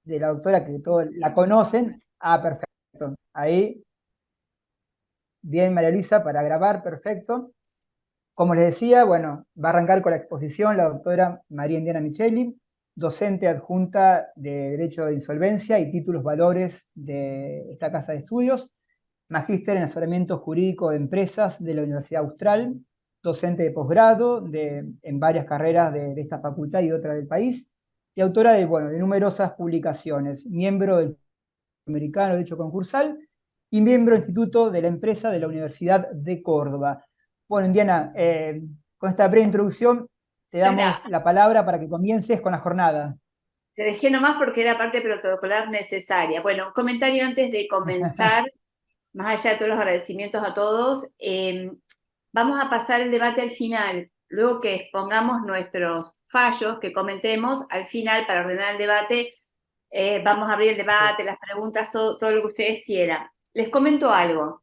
de la doctora que todos la conocen. Ah, perfecto. Ahí, bien, María Luisa, para grabar, perfecto. Como les decía, bueno, va a arrancar con la exposición la doctora María Indiana Micheli, docente adjunta de Derecho de Insolvencia y Títulos Valores de esta casa de estudios, magíster en asesoramiento jurídico de empresas de la Universidad Austral, docente de posgrado en varias carreras de esta facultad y de otra del país, y autora de, bueno, de numerosas publicaciones, miembro del Americano de Derecho Concursal y miembro del Instituto de la Empresa de la Universidad de Córdoba. Bueno, Indiana, con esta breve introducción te Gracias. damos la palabra para que comiences con la jornada. Te dejé nomás porque era parte protocolar necesaria. Bueno, un comentario antes de comenzar, más allá de todos los agradecimientos a todos. Vamos a pasar el debate al final, luego que expongamos nuestros fallos, que comentemos, al final para ordenar el debate, vamos a abrir el Perfecto. debate, las preguntas, todo lo que ustedes quieran. Les comento algo.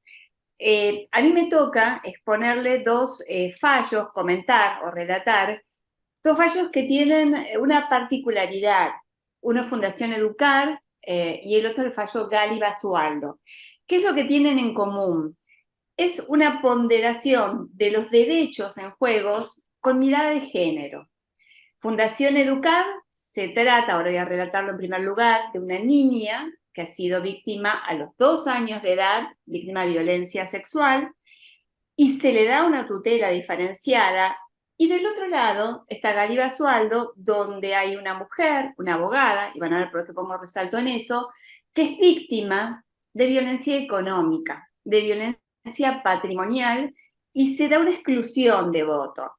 A mí me toca exponerle dos fallos, comentar o relatar. Dos fallos que tienen una particularidad. Uno es Fundación Educar y el otro es el fallo Gali Basualdo. ¿Qué es lo que tienen en común? Es una ponderación de los derechos en juegos con mirada de género. Fundación Educar se trata, ahora voy a relatarlo en primer lugar, de una niña que ha sido víctima a los 2 años de edad, víctima de violencia sexual, y se le da una tutela diferenciada. Y del otro lado está Gali Basualdo, donde hay una mujer, una abogada, y van a ver por qué pongo resalto en eso, que es víctima de violencia económica, de violencia patrimonial, y se da una exclusión de voto.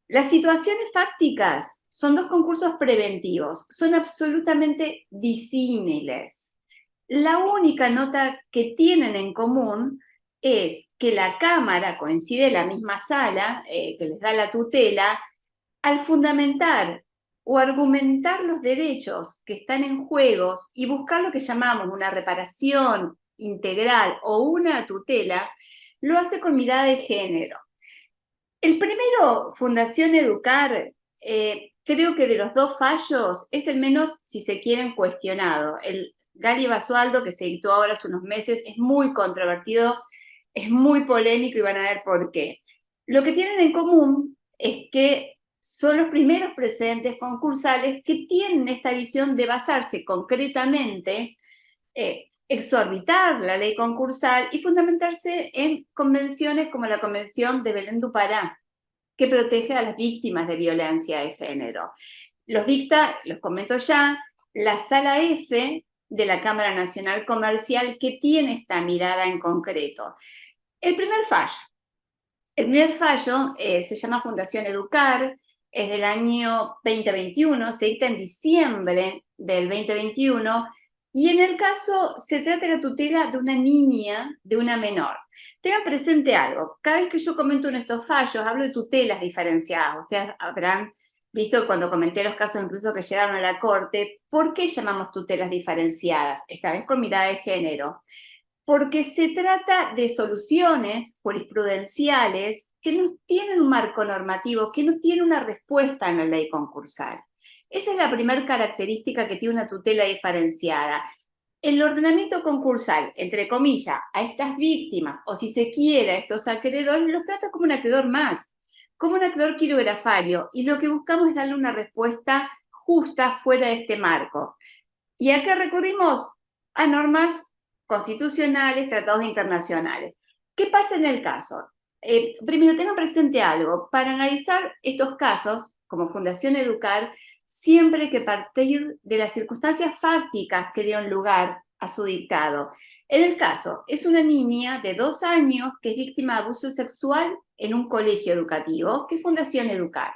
Las situaciones fácticas son dos concursos preventivos, son absolutamente disímiles. La única nota que tienen en común es que la Cámara, coincide en la misma sala que les da la tutela, al fundamentar o argumentar los derechos que están en juegos y buscar lo que llamamos una reparación integral o una tutela, lo hace con mirada de género. El primero, Fundación Educar, creo que de los dos fallos es el menos, si se quieren, cuestionado. El Gali Basualdo, que se editó ahora hace unos meses, es muy controvertido, es muy polémico y van a ver por qué. Lo que tienen en común es que son los primeros precedentes concursales que tienen esta visión de basarse concretamente, exorbitar la ley concursal y fundamentarse en convenciones como la Convención de Belén du Pará, que protege a las víctimas de violencia de género. Los dicta, los comento ya, la Sala F de la Cámara Nacional Comercial, que tiene esta mirada en concreto. El primer fallo. El primer fallo se llama Fundación Educar, es del año 2021, se dicta en diciembre del 2021, y en el caso se trata de la tutela de una niña, de una menor. Tengan presente algo, cada vez que yo comento en estos fallos, hablo de tutelas diferenciadas. Ustedes habrán visto cuando comenté los casos incluso que llegaron a la corte, ¿por qué llamamos tutelas diferenciadas? Esta vez con mirada de género. Porque se trata de soluciones jurisprudenciales que no tienen un marco normativo, que no tienen una respuesta en la ley concursal. Esa es la primera característica que tiene una tutela diferenciada. El ordenamiento concursal, entre comillas, a estas víctimas, o si se quiere, a estos acreedores, los trata como un acreedor más, como un acreedor quirografario, y lo que buscamos es darle una respuesta justa fuera de este marco. ¿Y a qué recurrimos? A normas constitucionales, tratados internacionales. ¿Qué pasa en el caso? Primero, tengan presente algo. Para analizar estos casos, como Fundación Educar, siempre hay que partir de las circunstancias fácticas que dieron lugar a su dictado. En el caso, es una niña de 2 años que es víctima de abuso sexual en un colegio educativo, que es Fundación Educar.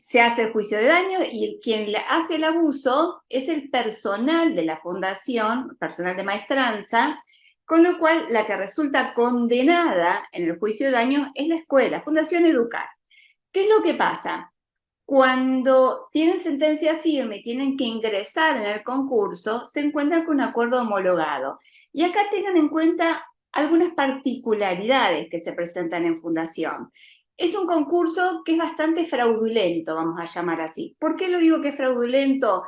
Se hace el juicio de daño y quien hace el abuso es el personal de la fundación, personal de maestranza, con lo cual la que resulta condenada en el juicio de daño es la escuela, Fundación Educar. ¿Qué es lo que pasa? Cuando tienen sentencia firme y tienen que ingresar en el concurso, se encuentran con un acuerdo homologado. Y acá tengan en cuenta algunas particularidades que se presentan en fundación. Es un concurso que es bastante fraudulento, vamos a llamar así. ¿Por qué lo digo que es fraudulento?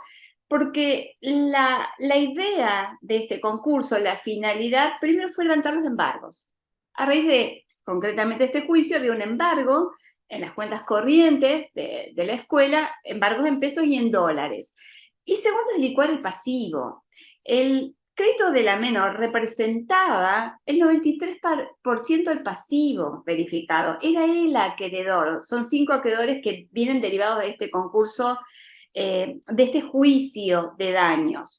porque la idea de este concurso, la finalidad, primero fue levantar los embargos. A raíz de, concretamente, este juicio, había un embargo en las cuentas corrientes de la escuela, embargos en pesos y en dólares. Y segundo, es licuar el pasivo. El crédito de la menor representaba el 93% del pasivo verificado. Era el acreedor. Son 5 acreedores que vienen derivados de este concurso, de este juicio de daños.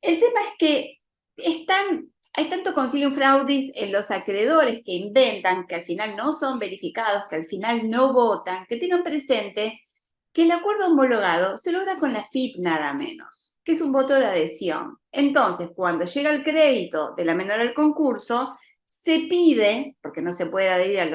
El tema es que hay tanto concilium fraudis en los acreedores que inventan, que al final no son verificados, que al final no votan, que tengan presente que el acuerdo homologado se logra con la FIP nada menos, que es un voto de adhesión. Entonces, cuando llega el crédito de la menor al concurso, se pide, porque no se puede adherir a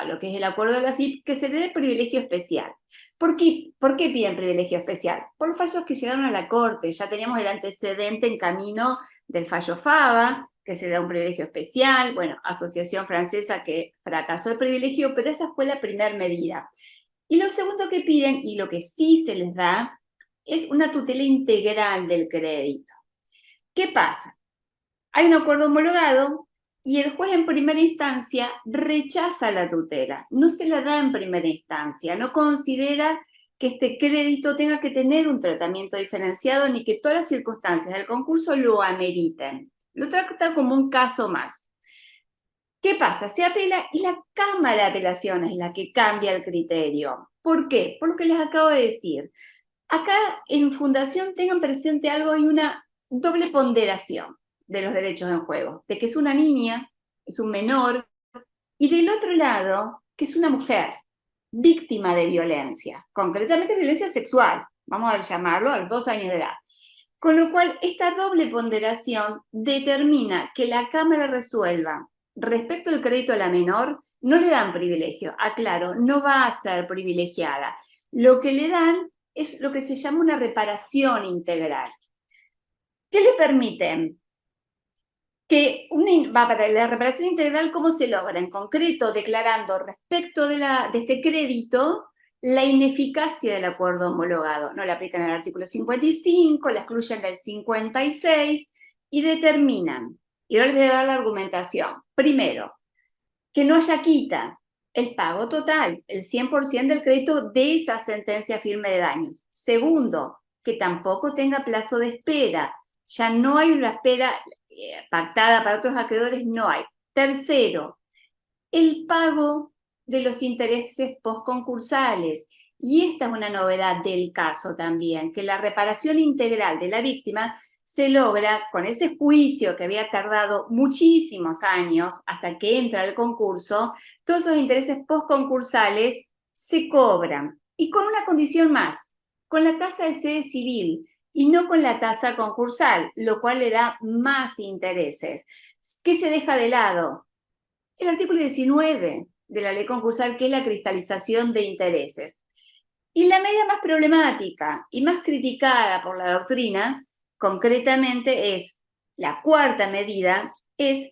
lo que es el acuerdo de la FIP, que se le dé privilegio especial. ¿Por qué piden privilegio especial? Por los fallos que llegaron a la Corte. Ya teníamos el antecedente en camino del fallo Fava, que se da un privilegio especial, bueno, Asociación Francesa que fracasó el privilegio, pero esa fue la primera medida. Y lo segundo que piden, y lo que sí se les da, es una tutela integral del crédito. ¿Qué pasa? Hay un acuerdo homologado y el juez en primera instancia rechaza la tutela, no se la da en primera instancia, no considera que este crédito tenga que tener un tratamiento diferenciado ni que todas las circunstancias del concurso lo ameriten. Lo trata como un caso más. ¿Qué pasa? Se apela y la Cámara de Apelaciones es la que cambia el criterio. ¿Por qué? Por lo que les acabo de decir. Acá en Fundación tengan presente algo, hay una doble ponderación de los derechos en juego, de que es una niña, es un menor, y del otro lado, que es una mujer víctima de violencia, concretamente violencia sexual, vamos a llamarlo a los 2 años de edad. Con lo cual, esta doble ponderación determina que la Cámara resuelva respecto al crédito a la menor, no le dan privilegio, aclaro, no va a ser privilegiada. Lo que le dan es lo que se llama una reparación integral. ¿Qué le permiten? Para la reparación integral, ¿cómo se logra? En concreto, declarando respecto de este crédito la ineficacia del acuerdo homologado. No le aplican el artículo 55, la excluyen del 56 y determinan, y ahora les voy a dar la argumentación. Primero, que no haya quita, el pago total, el 100% del crédito de esa sentencia firme de daños. Segundo, que tampoco tenga plazo de espera. Ya no hay una espera pactada para otros acreedores, no hay. Tercero, el pago de los intereses postconcursales. Y esta es una novedad del caso también, que la reparación integral de la víctima se logra con ese juicio que había tardado muchísimos años hasta que entra el concurso. Todos esos intereses postconcursales se cobran. Y con una condición más, con la tasa de sede civil y no con la tasa concursal, lo cual le da más intereses. ¿Qué se deja de lado? El artículo 19 de la ley concursal, que es la cristalización de intereses. Y la medida más problemática y más criticada por la doctrina, concretamente es, la cuarta medida, es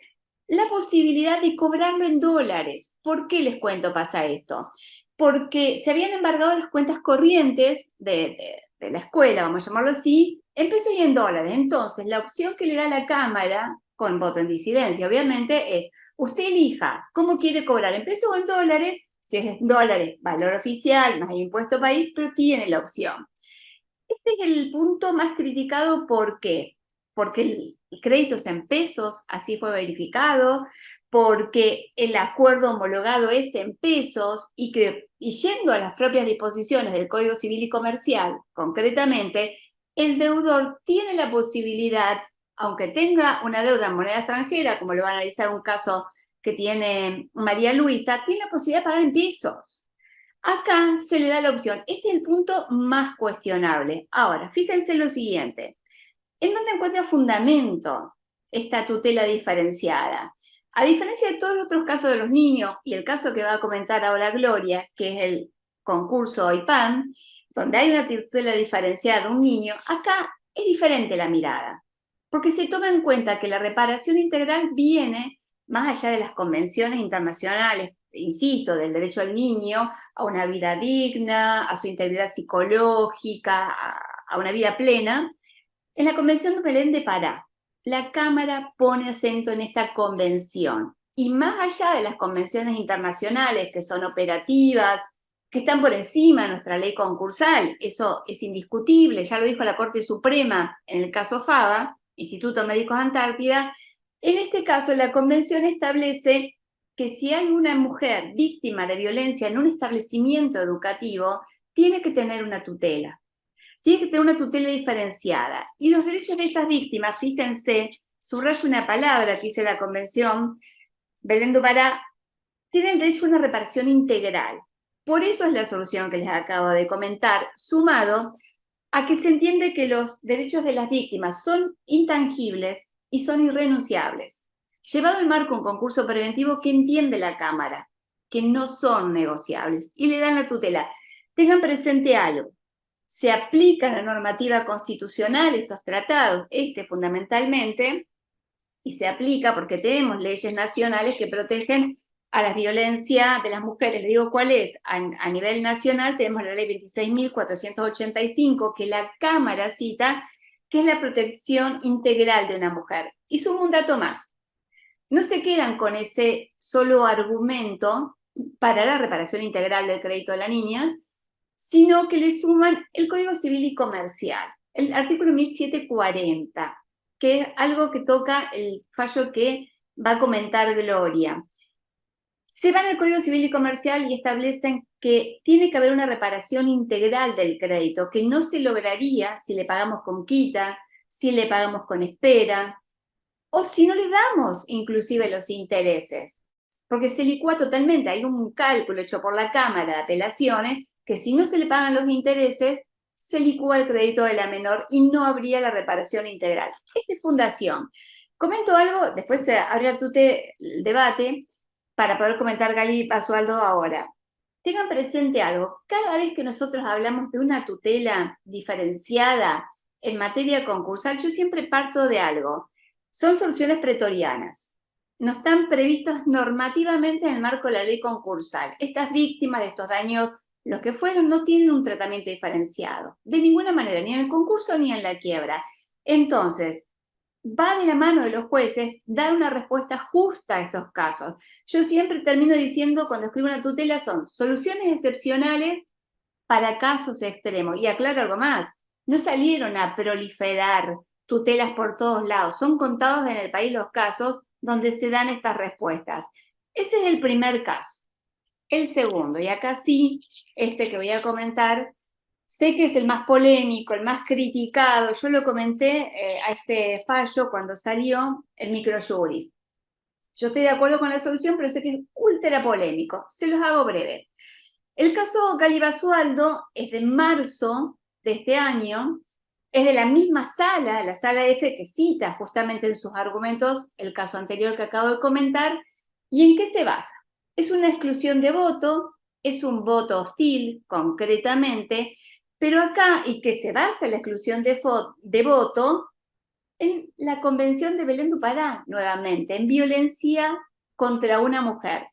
la posibilidad de cobrarlo en dólares. ¿Por qué les cuento pasa esto? Porque se habían embargado las cuentas corrientes de la escuela, vamos a llamarlo así, en pesos y en dólares. Entonces, la opción que le da la Cámara, con voto en disidencia, obviamente, es usted elija cómo quiere cobrar, en pesos o en dólares. Si es en dólares, valor oficial, más el impuesto país, pero tiene la opción. Este es el punto más criticado, ¿por qué? Porque el crédito es en pesos, así fue verificado, porque el acuerdo homologado es en pesos y yendo a las propias disposiciones del Código Civil y Comercial, concretamente, el deudor tiene la posibilidad, aunque tenga una deuda en moneda extranjera, como lo va a analizar un caso que tiene María Luisa, tiene la posibilidad de pagar en pesos. Acá se le da la opción. Este es el punto más cuestionable. Ahora, fíjense lo siguiente. ¿En dónde encuentra fundamento esta tutela diferenciada? A diferencia de todos los otros casos de los niños, y el caso que va a comentar ahora Gloria, que es el concurso OIPAN, donde hay una tutela diferenciada de un niño, acá es diferente la mirada, porque se toma en cuenta que la reparación integral viene más allá de las convenciones internacionales, insisto, del derecho al niño a una vida digna, a su integridad psicológica, a una vida plena. En la Convención de Belén de Pará, la Cámara pone acento en esta convención. Y más allá de las convenciones internacionales que son operativas, que están por encima de nuestra ley concursal, eso es indiscutible, ya lo dijo la Corte Suprema en el caso FABA, Instituto Médicos Antártida. En este caso, la Convención establece que si hay una mujer víctima de violencia en un establecimiento educativo, tiene que tener una tutela. Tiene que tener una tutela diferenciada. Y los derechos de estas víctimas, fíjense, subrayo una palabra que dice la Convención, Belén do Pará, tienen derecho a una reparación integral. Por eso es la solución que les acabo de comentar, sumado a que se entiende que los derechos de las víctimas son intangibles y son irrenunciables. Llevado al marco un concurso preventivo que entiende la Cámara, que no son negociables, y le dan la tutela. Tengan presente algo. Se aplica la normativa constitucional, estos tratados, fundamentalmente, y se aplica porque tenemos leyes nacionales que protegen a la violencia de las mujeres. Le digo cuál es. A nivel nacional tenemos la ley 26.485 que la Cámara cita, que es la protección integral de una mujer. Y sumo un dato más. No se quedan con ese solo argumento para la reparación integral del crédito de la niña, sino que le suman el Código Civil y Comercial, el artículo 1740, que es algo que toca el fallo que va a comentar Gloria. Se van al Código Civil y Comercial y establecen que tiene que haber una reparación integral del crédito, que no se lograría si le pagamos con quita, si le pagamos con espera, o si no le damos inclusive los intereses, porque se licúa totalmente. Hay un cálculo hecho por la Cámara de Apelaciones que si no se le pagan los intereses, se licúa el crédito de la menor y no habría la reparación integral. Esta es fundación. Comento algo, después se abre el debate para poder comentar Gali Basualdo ahora. Tengan presente algo, cada vez que nosotros hablamos de una tutela diferenciada en materia concursal, yo siempre parto de algo. Son soluciones pretorianas. No están previstas normativamente en el marco de la ley concursal. Estas víctimas de estos daños, los que fueron, no tienen un tratamiento diferenciado. De ninguna manera, ni en el concurso ni en la quiebra. Entonces, va de la mano de los jueces dar una respuesta justa a estos casos. Yo siempre termino diciendo, cuando escribo una tutela, son soluciones excepcionales para casos extremos. Y aclaro algo más, no salieron a proliferar tutelas por todos lados, son contados en el país los casos donde se dan estas respuestas. Ese es el primer caso. El segundo, y acá sí, que voy a comentar, sé que es el más polémico, el más criticado. Yo lo comenté a este fallo cuando salió el microjuris. Yo estoy de acuerdo con la solución, pero sé que es ultra polémico. Se los hago breve. El caso Gali Basualdo es de marzo de este año, es de la misma sala, la sala F, que cita justamente en sus argumentos el caso anterior que acabo de comentar. ¿Y en qué se basa? Es una exclusión de voto, es un voto hostil, concretamente, pero acá, ¿y qué se basa la exclusión de voto? En la Convención de Belén do Pará, nuevamente, en violencia contra una mujer.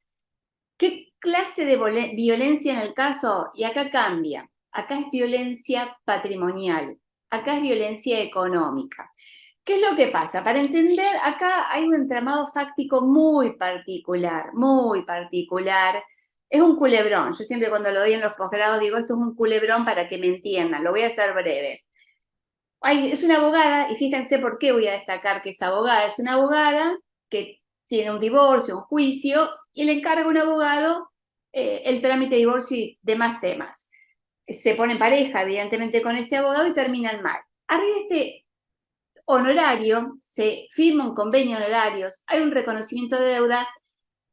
¿Qué clase de violencia en el caso? Y acá cambia. Acá es violencia patrimonial, acá es violencia económica. ¿Qué es lo que pasa? Para entender, acá hay un entramado fáctico muy particular, muy particular. Es un culebrón. Yo siempre cuando lo doy en los posgrados digo, esto es un culebrón para que me entiendan. Lo voy a hacer breve. Es una abogada, y fíjense por qué voy a destacar que es abogada. Es una abogada que tiene un divorcio, un juicio, y le encarga a un abogado el trámite de divorcio y demás temas. Se pone en pareja, evidentemente, con este abogado y terminan mal. Arriba de este honorario, se firma un convenio de honorarios, hay un reconocimiento de deuda,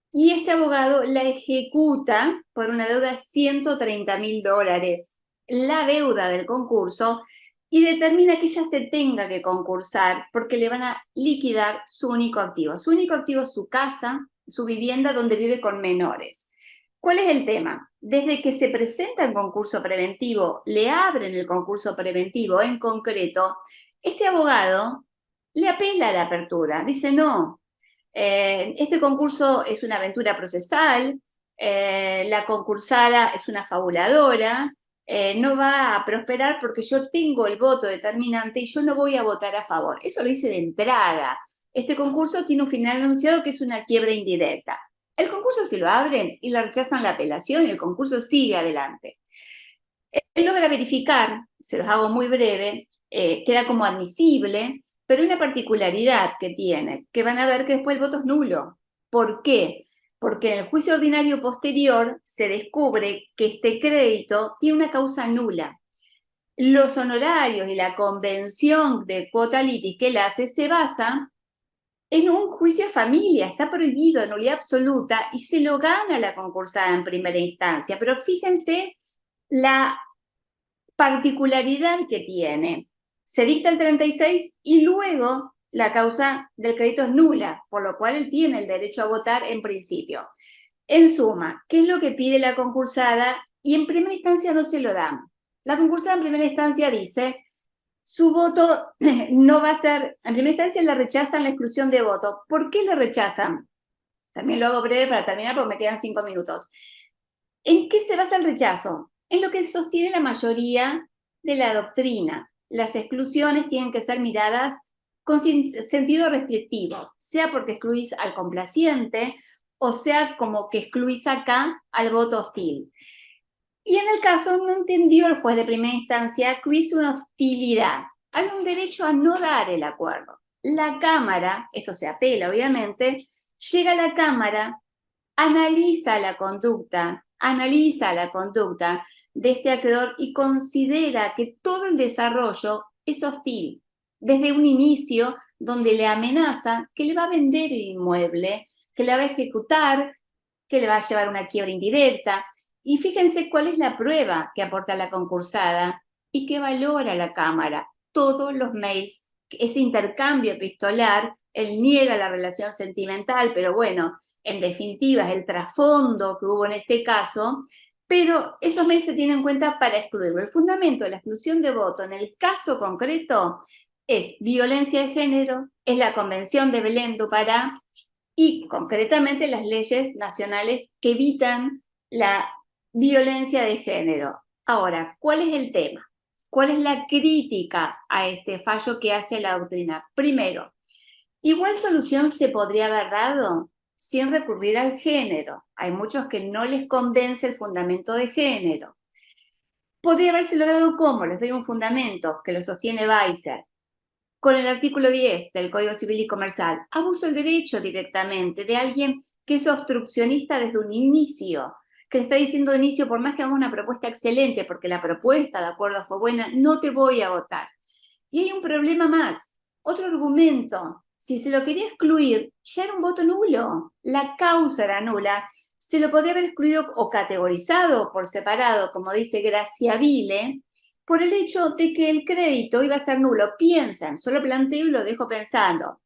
y este abogado la ejecuta por una deuda de $130.000, la deuda del concurso, y determina que ella se tenga que concursar porque le van a liquidar su único activo. Su único activo es su casa, su vivienda donde vive con menores. ¿Cuál es el tema? Desde que se presenta en concurso preventivo, le abren el concurso preventivo en concreto, este abogado le apela a la apertura, dice no, este concurso es una aventura procesal, la concursada es una fabuladora, no va a prosperar porque yo tengo el voto determinante y yo no voy a votar a favor. Eso lo hice de entrada. Este concurso tiene un final anunciado que es una quiebra indirecta. El concurso se lo abren y le rechazan la apelación y el concurso sigue adelante. Él logra verificar, se los hago muy breve, queda como admisible, pero una particularidad que tiene, que van a ver que después el voto es nulo. ¿Por qué? Porque en el juicio ordinario posterior se descubre que este crédito tiene una causa nula. Los honorarios y la convención de cuota litis que él hace se basa en un juicio de familia, está prohibido, nulidad absoluta, y se lo gana la concursada en primera instancia. Pero fíjense la particularidad que tiene. Se dicta el 36 y luego la causa del crédito es nula, por lo cual él tiene el derecho a votar en principio. En suma, ¿qué es lo que pide la concursada? Y en primera instancia no se lo dan. La concursada en primera instancia dice, su voto no va a ser, en primera instancia le rechazan la exclusión de voto. ¿Por qué le rechazan? También lo hago breve para terminar porque me quedan 5 minutos. ¿En qué se basa el rechazo? En lo que sostiene la mayoría de la doctrina. Las exclusiones tienen que ser miradas con sentido restrictivo, sea porque excluís al complaciente o sea como que excluís acá al voto hostil. Y en el caso no entendió el juez de primera instancia que hubiese una hostilidad. Hay un derecho a no dar el acuerdo. La Cámara, esto se apela obviamente, llega a la Cámara, analiza la conducta de este acreedor y considera que todo el desarrollo es hostil. Desde un inicio donde le amenaza que le va a vender el inmueble, que le va a ejecutar, que le va a llevar una quiebra indirecta. Y fíjense cuál es la prueba que aporta la concursada y que valora la Cámara. Todos los mails, ese intercambio epistolar, él niega la relación sentimental, pero bueno, en definitiva es el trasfondo que hubo en este caso, pero esos mails se tienen en cuenta para excluirlo. El fundamento de la exclusión de voto en el caso concreto es violencia de género, es la Convención de Belén do Pará y concretamente las leyes nacionales que evitan la violencia de género. Ahora, ¿cuál es el tema? ¿Cuál es la crítica a este fallo que hace la doctrina? Primero, igual solución se podría haber dado sin recurrir al género. Hay muchos que no les convence el fundamento de género. Podría haberse logrado ¿cómo? Les doy un fundamento que lo sostiene Weiser. Con el artículo 10 del Código Civil y Comercial, abuso del derecho directamente de alguien que es obstruccionista desde un inicio, que le está diciendo de inicio, por más que hagamos una propuesta excelente, porque la propuesta, de acuerdo, fue buena, no te voy a votar. Y hay un problema más, otro argumento. Si se lo quería excluir, ya era un voto nulo, la causa era nula, se lo podía haber excluido o categorizado por separado, como dice Gracia Vile, por el hecho de que el crédito iba a ser nulo. Piensan, solo planteo y lo dejo pensando.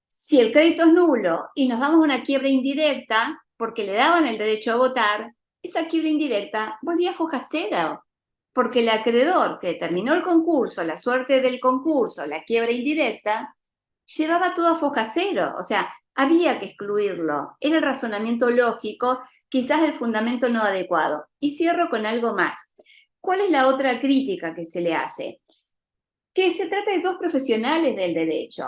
Si el crédito es nulo y nos vamos a una quiebra indirecta, porque le daban el derecho a votar, esa quiebra indirecta volvía a foja cero, porque el acreedor que determinó el concurso, la suerte del concurso, la quiebra indirecta, llevaba todo a foja cero, o sea, había que excluirlo. Era el razonamiento lógico, quizás el fundamento no adecuado. Y cierro con algo más. ¿Cuál es la otra crítica que se le hace? Que se trata de dos profesionales del derecho.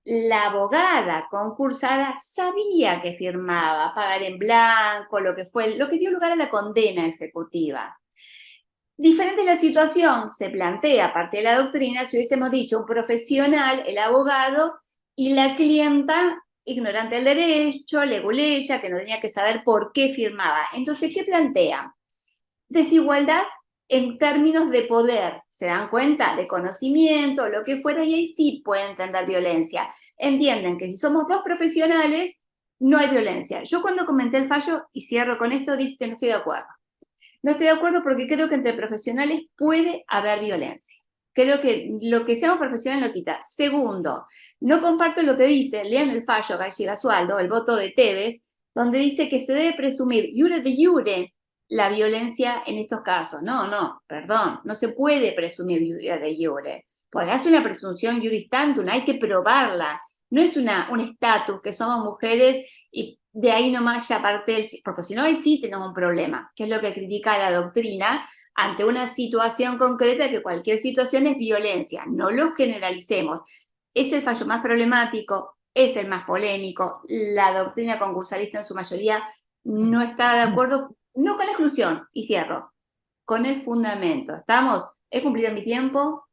La abogada concursada sabía que firmaba, pagar en blanco, lo que dio lugar a la condena ejecutiva. Diferente la situación se plantea, aparte de la doctrina, si hubiésemos dicho un profesional, el abogado, y la clienta ignorante del derecho, leguleya, que no tenía que saber por qué firmaba. Entonces, ¿qué plantea? Desigualdad en términos de poder, ¿se dan cuenta? De conocimiento, lo que fuera, y ahí sí pueden entender violencia. Entienden que si somos dos profesionales, no hay violencia. Yo cuando comenté el fallo, y cierro con esto, dije que no estoy de acuerdo. No estoy de acuerdo porque creo que entre profesionales puede haber violencia. Creo que lo que seamos profesionales lo quita. Segundo, no comparto lo que dice, lean el fallo Galli Basualdo, el voto de Tevez, donde dice que se debe presumir iure de iure la violencia en estos casos. No, perdón, no se puede presumir iure de iure. Podrá ser una presunción iuris tantum, hay que probarla. No es un estatus que somos mujeres y de ahí nomás ya parte porque si no ahí sí tenemos un problema, que es lo que critica la doctrina, ante una situación concreta, que cualquier situación es violencia, no lo generalicemos. Es el fallo más problemático, es el más polémico, la doctrina concursalista en su mayoría no está de acuerdo, no con la exclusión, y cierro, con el fundamento. ¿Estamos? He cumplido mi tiempo,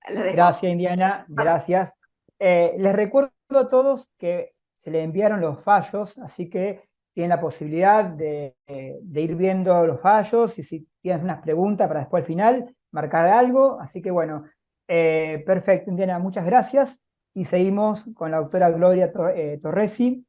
lo dejo. Gracias, Indiana, gracias. Les recuerdo a todos que se le enviaron los fallos, así que tienen la posibilidad de ir viendo los fallos y si tienes unas preguntas para después al final, marcar algo. Así que bueno, perfecto, Indiana, muchas gracias. Y seguimos con la doctora Gloria Torresi,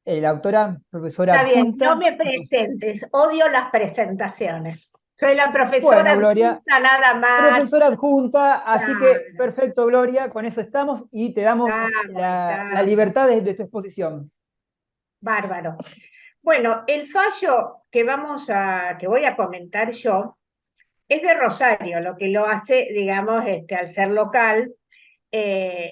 la doctora profesora Está bien, no adjunta. me presentes, odio las presentaciones. Soy la profesora Bueno, Gloria, adjunta nada más. profesora adjunta, así que Dale, perfecto, Gloria, con eso estamos y te damos la estamos. libertad de tu exposición. Bárbaro. Bueno, el fallo que voy a comentar yo es de Rosario, lo que lo hace, digamos, al ser local,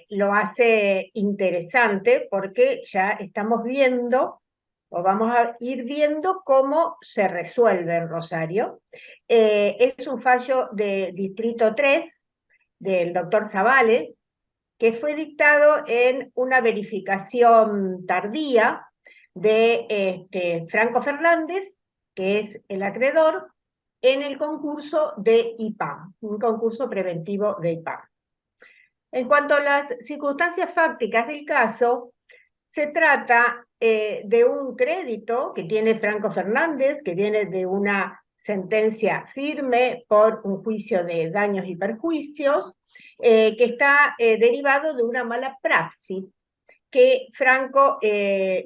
lo hace interesante porque ya estamos viendo, o vamos a ir viendo cómo se resuelve en Rosario. Es un fallo de Distrito 3 del doctor Zavale, que fue dictado en una verificación tardía de Franco Fernández, que es el acreedor, en el concurso de IPAM, un concurso preventivo de IPAM. En cuanto a las circunstancias fácticas del caso, se trata de un crédito que tiene Franco Fernández, que viene de una sentencia firme por un juicio de daños y perjuicios, que está derivado de una mala praxis que Franco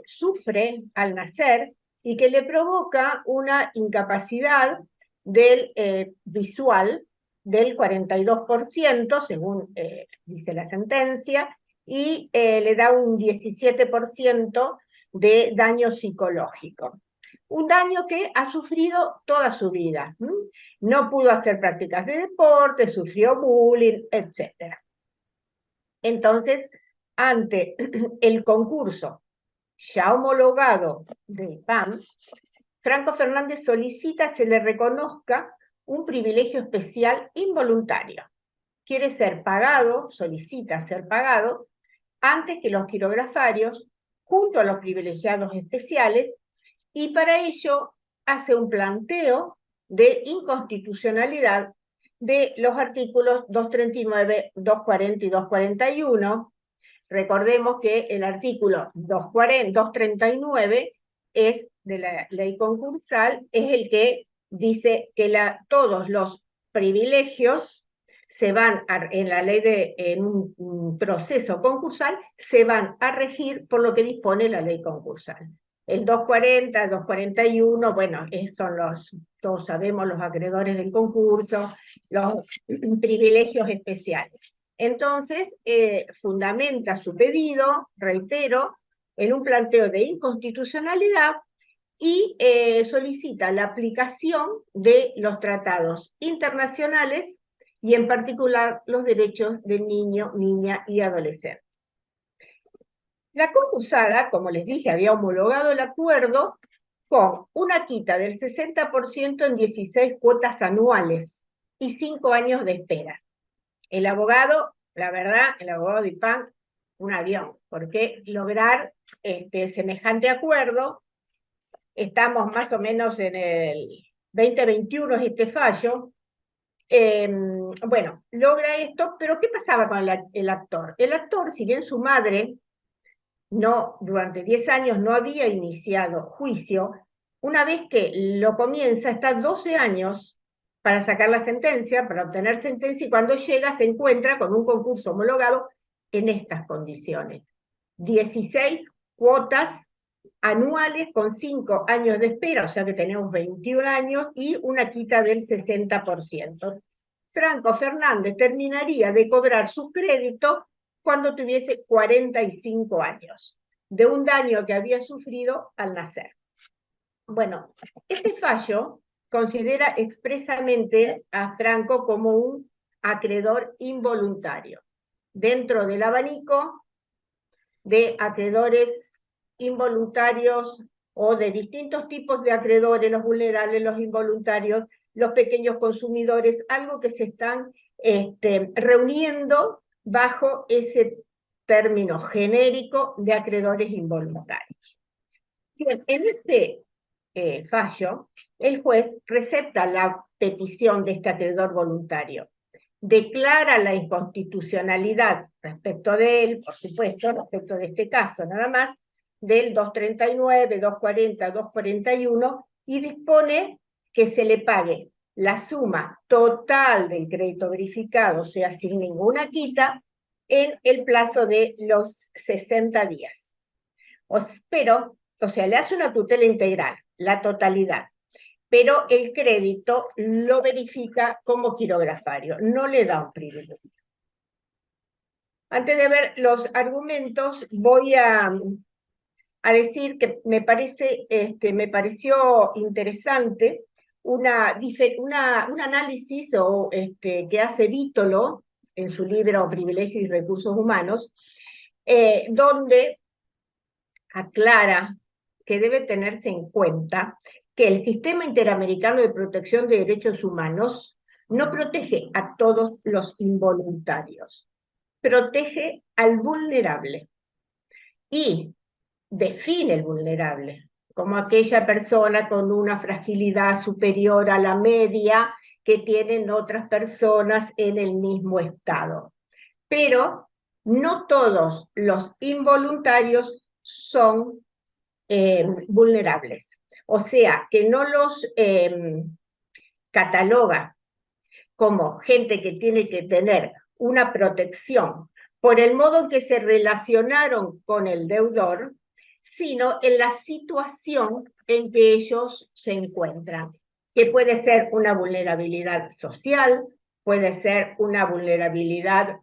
sufre al nacer y que le provoca una incapacidad del visual del 42%, según dice la sentencia, y le da un 17% de daño psicológico. Un daño que ha sufrido toda su vida. No pudo hacer prácticas de deporte, sufrió bullying, etc. Entonces, ante el concurso ya homologado de PAM, Franco Fernández solicita se le reconozca un privilegio especial involuntario. Quiere ser pagado, solicita ser pagado, antes que los quirografarios, junto a los privilegiados especiales, y para ello hace un planteo de inconstitucionalidad de los artículos 239, 240 y 241. Recordemos que el artículo 239 es de la ley concursal, es el que dice que todos los privilegios se van en la ley en un proceso concursal, se van a regir por lo que dispone la ley concursal. El 240, el 241, bueno, todos sabemos, los acreedores del concurso, los privilegios especiales. Entonces, fundamenta su pedido, reitero, en un planteo de inconstitucionalidad y solicita la aplicación de los tratados internacionales y en particular los derechos del niño, niña y adolescente. La concursada, como les dije, había homologado el acuerdo con una quita del 60% en 16 cuotas anuales y 5 años de espera. El abogado, la verdad, el abogado de IPAM, un avión, porque lograr semejante acuerdo, estamos más o menos en el 2021, es este fallo, bueno, logra esto, pero ¿qué pasaba con el actor? El actor, si bien su madre durante 10 años no había iniciado juicio, una vez que lo comienza, está 12 años para sacar la sentencia, para obtener sentencia, y cuando llega se encuentra con un concurso homologado en estas condiciones. 16 cuotas anuales con 5 años de espera, o sea que tenemos 21 años, y una quita del 60%. Franco Fernández terminaría de cobrar su crédito cuando tuviese 45 años, de un daño que había sufrido al nacer. Bueno, este fallo considera expresamente a Franco como un acreedor involuntario, dentro del abanico de acreedores involuntarios o de distintos tipos de acreedores, los vulnerables, los involuntarios. los pequeños consumidores, algo que se están reuniendo bajo ese término genérico de acreedores involuntarios. Bien, en este fallo, el juez recepta la petición de este acreedor voluntario, declara la inconstitucionalidad respecto de él, por supuesto, respecto de este caso nada más, del 239, 240, 241, y dispone que se le pague la suma total del crédito verificado, o sea, sin ninguna quita, en el plazo de los 60 días. Pero, o sea, le hace una tutela integral, la totalidad, pero el crédito lo verifica como quirografario, no le da un privilegio. Antes de ver los argumentos, voy a decir que me pareció interesante un análisis que hace Vítolo en su libro Privilegios y Recursos Humanos, donde aclara que debe tenerse en cuenta que el Sistema Interamericano de Protección de Derechos Humanos no protege a todos los involuntarios, protege al vulnerable y define el vulnerable como aquella persona con una fragilidad superior a la media que tienen otras personas en el mismo estado. Pero no todos los involuntarios son vulnerables. O sea, que no los cataloga como gente que tiene que tener una protección por el modo en que se relacionaron con el deudor, sino en la situación en que ellos se encuentran, que puede ser una vulnerabilidad social, puede ser una vulnerabilidad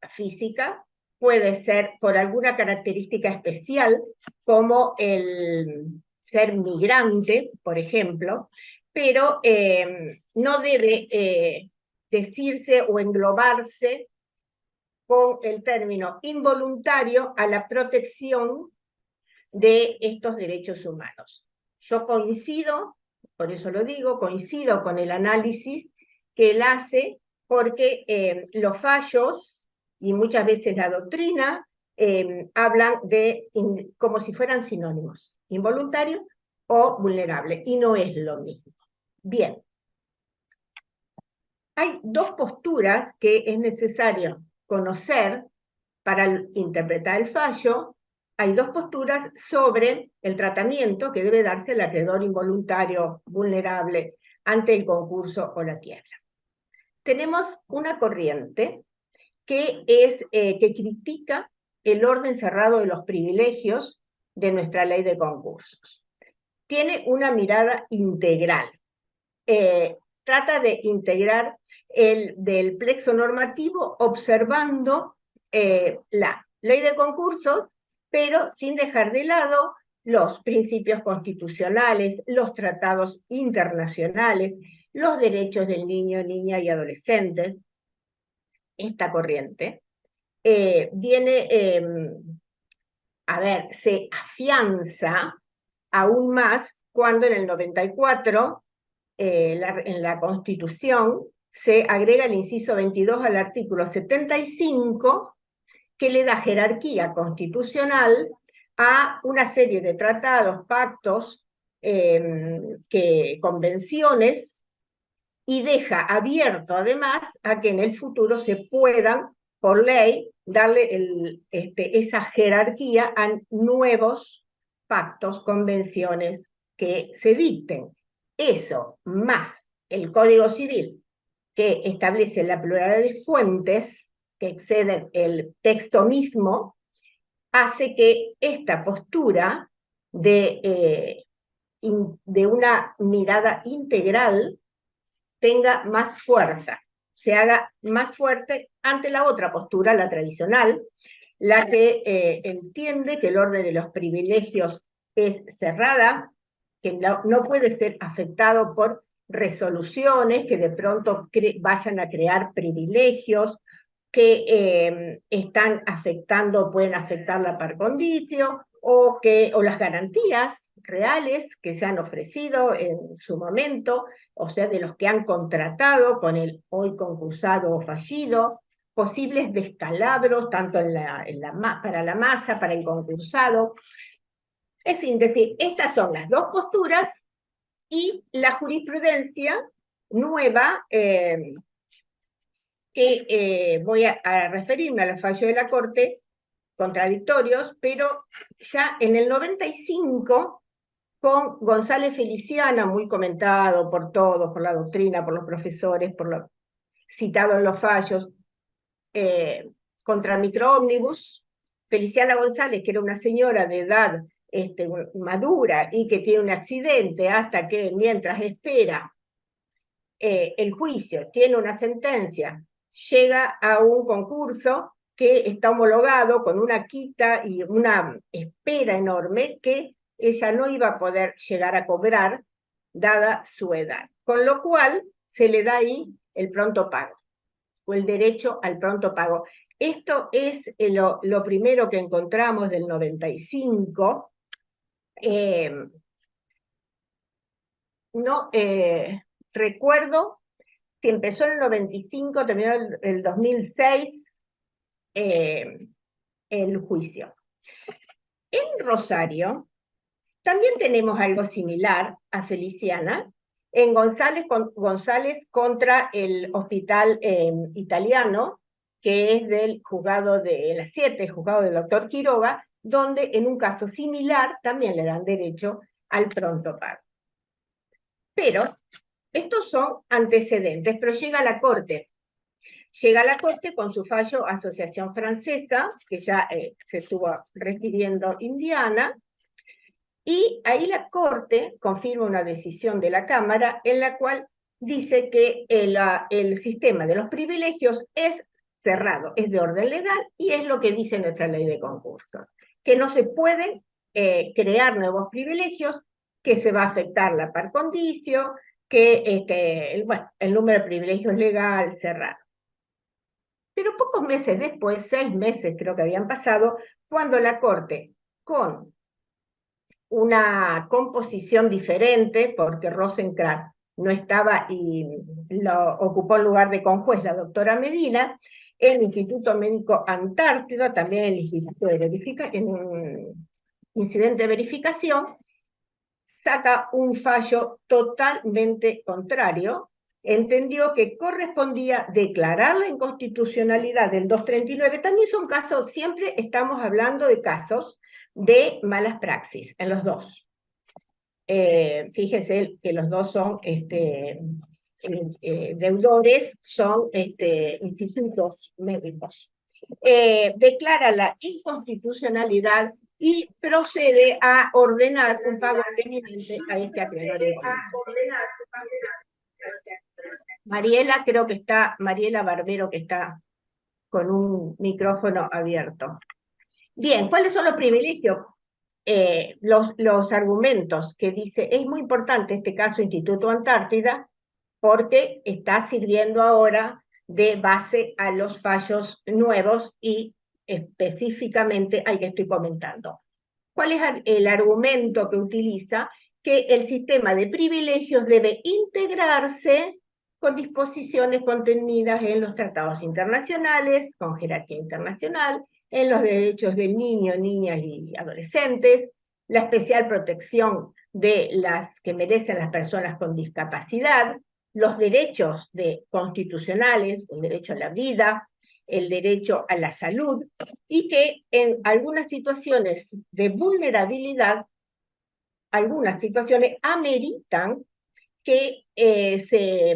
física, puede ser por alguna característica especial, como el ser migrante, por ejemplo, pero no debe decirse o englobarse con el término involuntario a la protección de estos derechos humanos. Yo coincido, por eso lo digo, coincido con el análisis que él hace, porque los fallos y muchas veces la doctrina hablan de como si fueran sinónimos, involuntario o vulnerable, y no es lo mismo. Bien, hay dos posturas que es necesario conocer para interpretar el fallo. Hay dos posturas sobre el tratamiento que debe darse al acreedor involuntario vulnerable ante el concurso o la quiebra. Tenemos una corriente que critica el orden cerrado de los privilegios de nuestra ley de concursos. Tiene una mirada integral. Trata de integrar del plexo normativo observando la ley de concursos, pero sin dejar de lado los principios constitucionales, los tratados internacionales, los derechos del niño, niña y adolescentes. Esta corriente se afianza aún más cuando en el 94 en la Constitución se agrega el inciso 22 al artículo 75, que le da jerarquía constitucional a una serie de tratados, pactos, convenciones, y deja abierto además a que en el futuro se puedan, por ley, darle esa jerarquía a nuevos pactos, convenciones que se dicten. Eso, más el Código Civil, que establece la pluralidad de fuentes que exceden el texto mismo, hace que esta postura de una mirada integral tenga más fuerza, se haga más fuerte ante la otra postura, la tradicional, la que entiende que el orden de los privilegios es cerrada, que no puede ser afectado por resoluciones que de pronto vayan a crear privilegios que están afectando, pueden afectar la par condicio, o las garantías reales que se han ofrecido en su momento, o sea, de los que han contratado con el hoy concursado o fallido, posibles descalabros, tanto para la masa, para el concursado. Es decir, estas son las dos posturas y la jurisprudencia nueva, que voy a referirme a los fallos de la Corte, contradictorios, pero ya en el 95, con González Feliciana, muy comentado por todos, por la doctrina, por los profesores, por lo citado en los fallos, contra microómnibus. Feliciana González, que era una señora de edad madura y que tiene un accidente hasta que mientras espera el juicio, tiene una sentencia, llega a un concurso que está homologado con una quita y una espera enorme que ella no iba a poder llegar a cobrar dada su edad. Con lo cual se le da ahí el pronto pago, o el derecho al pronto pago. Esto es lo primero que encontramos del 95. Recuerdo que empezó en el 95, terminó el 2006 el juicio. En Rosario también tenemos algo similar a Feliciana, en González contra el hospital italiano, que es del juzgado de las 7, juzgado del doctor Quiroga, donde en un caso similar también le dan derecho al pronto pago. Pero estos son antecedentes, pero llega a la Corte. Llega a la Corte con su fallo Asociación Francesa, que ya se estuvo refiriendo Indiana, y ahí la Corte confirma una decisión de la Cámara en la cual dice que el sistema de los privilegios es cerrado, es de orden legal, y es lo que dice nuestra ley de concursos, que no se pueden crear nuevos privilegios, que se va a afectar la par condicio, que el número de privilegios legal cerrado. Pero pocos meses después, 6 meses creo que habían pasado, cuando la Corte, con una composición diferente, porque Rosenkrantz no estaba y lo ocupó el lugar de conjuez la doctora Medina, el Instituto Médico Antártida, también el Instituto en un incidente de verificación, saca un fallo totalmente contrario. Entendió que correspondía declarar la inconstitucionalidad del 239. También son casos, siempre estamos hablando de casos de malas praxis, en los dos. Fíjese que los dos son deudores, son institutos médicos. Declara la inconstitucionalidad y procede a ordenar un pago pendiente a este acreedor. Mariela, creo que está, Mariela Barbero, que está con un micrófono abierto. Bien, ¿cuáles son los privilegios? Los argumentos que dice, es muy importante este caso Instituto Antártida, porque está sirviendo ahora de base a los fallos nuevos y específicamente al que estoy comentando. ¿Cuál es el argumento que utiliza? Que el sistema de privilegios debe integrarse con disposiciones contenidas en los tratados internacionales, con jerarquía internacional, en los derechos del niño, niñas y adolescentes, la especial protección de las que merecen las personas con discapacidad, los derechos constitucionales, el derecho a la vida, el derecho a la salud, y que en algunas situaciones de vulnerabilidad, algunas situaciones ameritan que se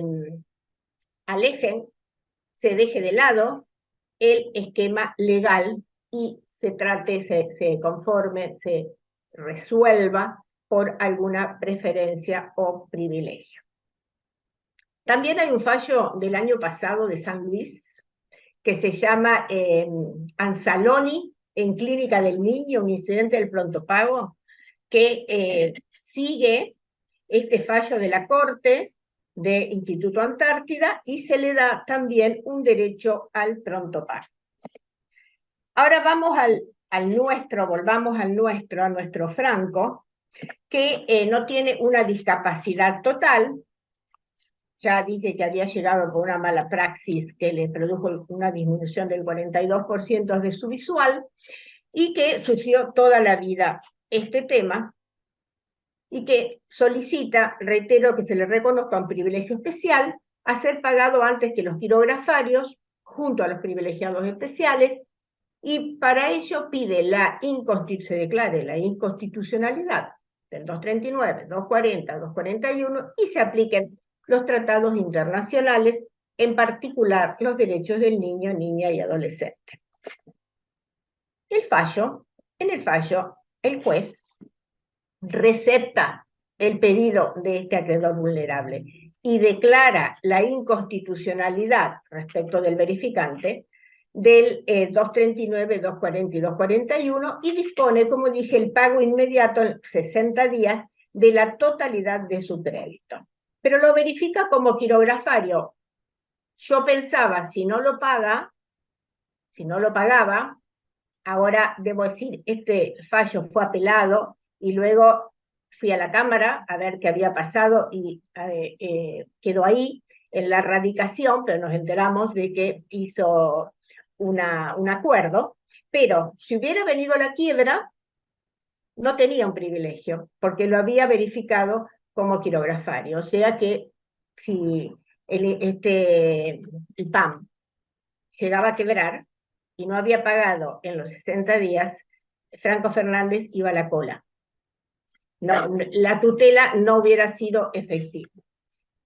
alejen, se deje de lado el esquema legal y se conforme, se resuelva por alguna preferencia o privilegio. También hay un fallo del año pasado de San Luis que se llama Anzaloni en Clínica del Niño, un incidente del pronto pago, que sigue este fallo de la Corte de Instituto Antártida y se le da también un derecho al pronto pago. Ahora vamos volvamos a nuestro Franco, que no tiene una discapacidad total, ya dije que había llegado por una mala praxis que le produjo una disminución del 42% de su visual, y que sufrió toda la vida este tema, y que solicita, reitero, que se le reconozca un privilegio especial a ser pagado antes que los quirografarios, junto a los privilegiados especiales, y para ello pide se declare la inconstitucionalidad del 239, 240, 241, y se apliquen los tratados internacionales, en particular los derechos del niño, niña y adolescente. En el fallo, el juez recepta el pedido de este acreedor vulnerable y declara la inconstitucionalidad respecto del verificante del 239, 240 y 241, y dispone, como dije, el pago inmediato en 60 días de la totalidad de su crédito. Pero lo verifica como quirografario. Yo pensaba, si no lo pagaba, ahora debo decir, este fallo fue apelado y luego fui a la Cámara a ver qué había pasado y quedó ahí en la radicación, pero nos enteramos de que hizo un acuerdo. Pero si hubiera venido la quiebra, no tenía un privilegio, porque lo había verificado como quirografario. O sea que si el PAM llegaba a quebrar y no había pagado en los 60 días, Franco Fernández iba a la cola. No, la tutela no hubiera sido efectiva.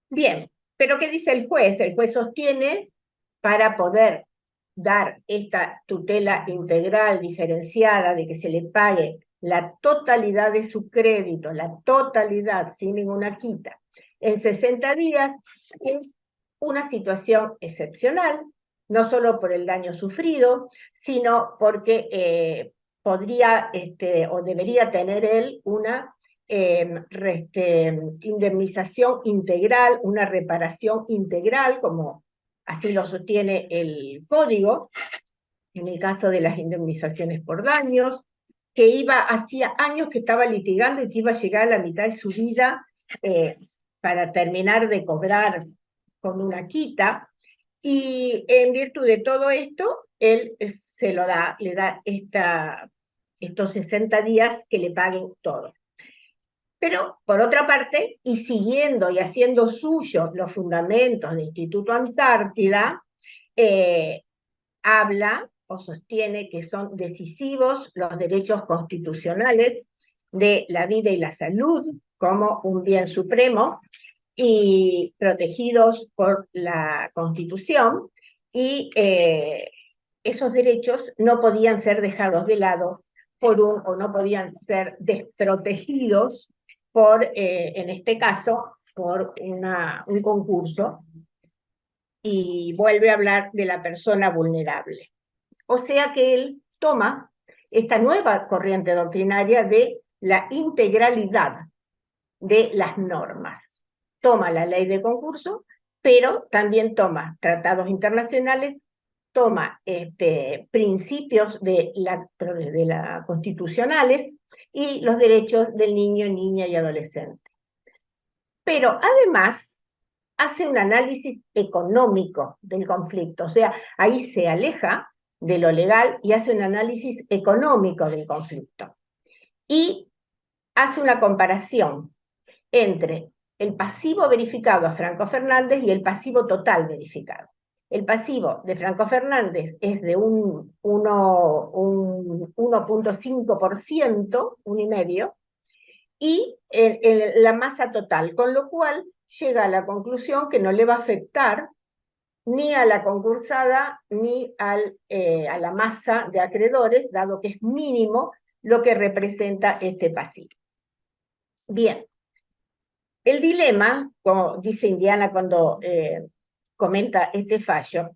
Bien, pero ¿qué dice el juez? El juez sostiene, para poder dar esta tutela integral, diferenciada, de que se le pague la totalidad de su crédito, la totalidad, sin ninguna quita, en 60 días, es una situación excepcional, no solo por el daño sufrido, sino porque podría o debería tener él una indemnización integral, una reparación integral, como así lo sostiene el código, en el caso de las indemnizaciones por daños, que hacía años que estaba litigando y que iba a llegar a la mitad de su vida para terminar de cobrar con una quita, y en virtud de todo esto, él le da estos 60 días que le paguen todo. Pero, por otra parte, y siguiendo y haciendo suyos los fundamentos del Instituto Antártida, habla o sostiene que son decisivos los derechos constitucionales de la vida y la salud como un bien supremo y protegidos por la Constitución, y esos derechos no podían ser dejados de lado o no podían ser desprotegidos por, en este caso, por un concurso, y vuelve a hablar de la persona vulnerable. O sea que él toma esta nueva corriente doctrinaria de la integralidad de las normas. Toma la ley de concurso, pero también toma tratados internacionales, toma principios de la constitucionales y los derechos del niño, niña y adolescente. Pero además hace un análisis económico del conflicto, o sea, ahí se aleja de lo legal y hace un análisis económico del conflicto. Y hace una comparación entre el pasivo verificado a Franco Fernández y el pasivo total verificado. El pasivo de Franco Fernández es de un 1.5%, 1,5%, y la masa total, con lo cual llega a la conclusión que no le va a afectar ni a la concursada ni a la masa de acreedores, dado que es mínimo lo que representa este pasivo. Bien, el dilema, como dice Indiana cuando comenta este fallo,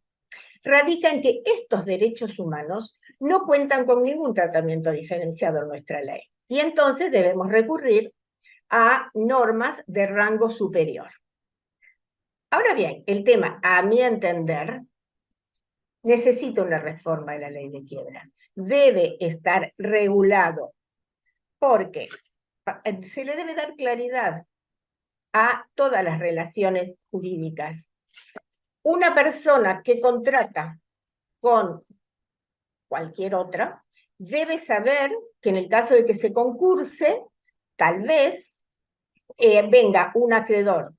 radica en que estos derechos humanos no cuentan con ningún tratamiento diferenciado en nuestra ley, y entonces debemos recurrir a normas de rango superior. Ahora bien, el tema, a mi entender, necesita una reforma de la ley de quiebras. Debe estar regulado, porque se le debe dar claridad a todas las relaciones jurídicas. Una persona que contrata con cualquier otra debe saber que en el caso de que se concurse, tal vez venga un acreedor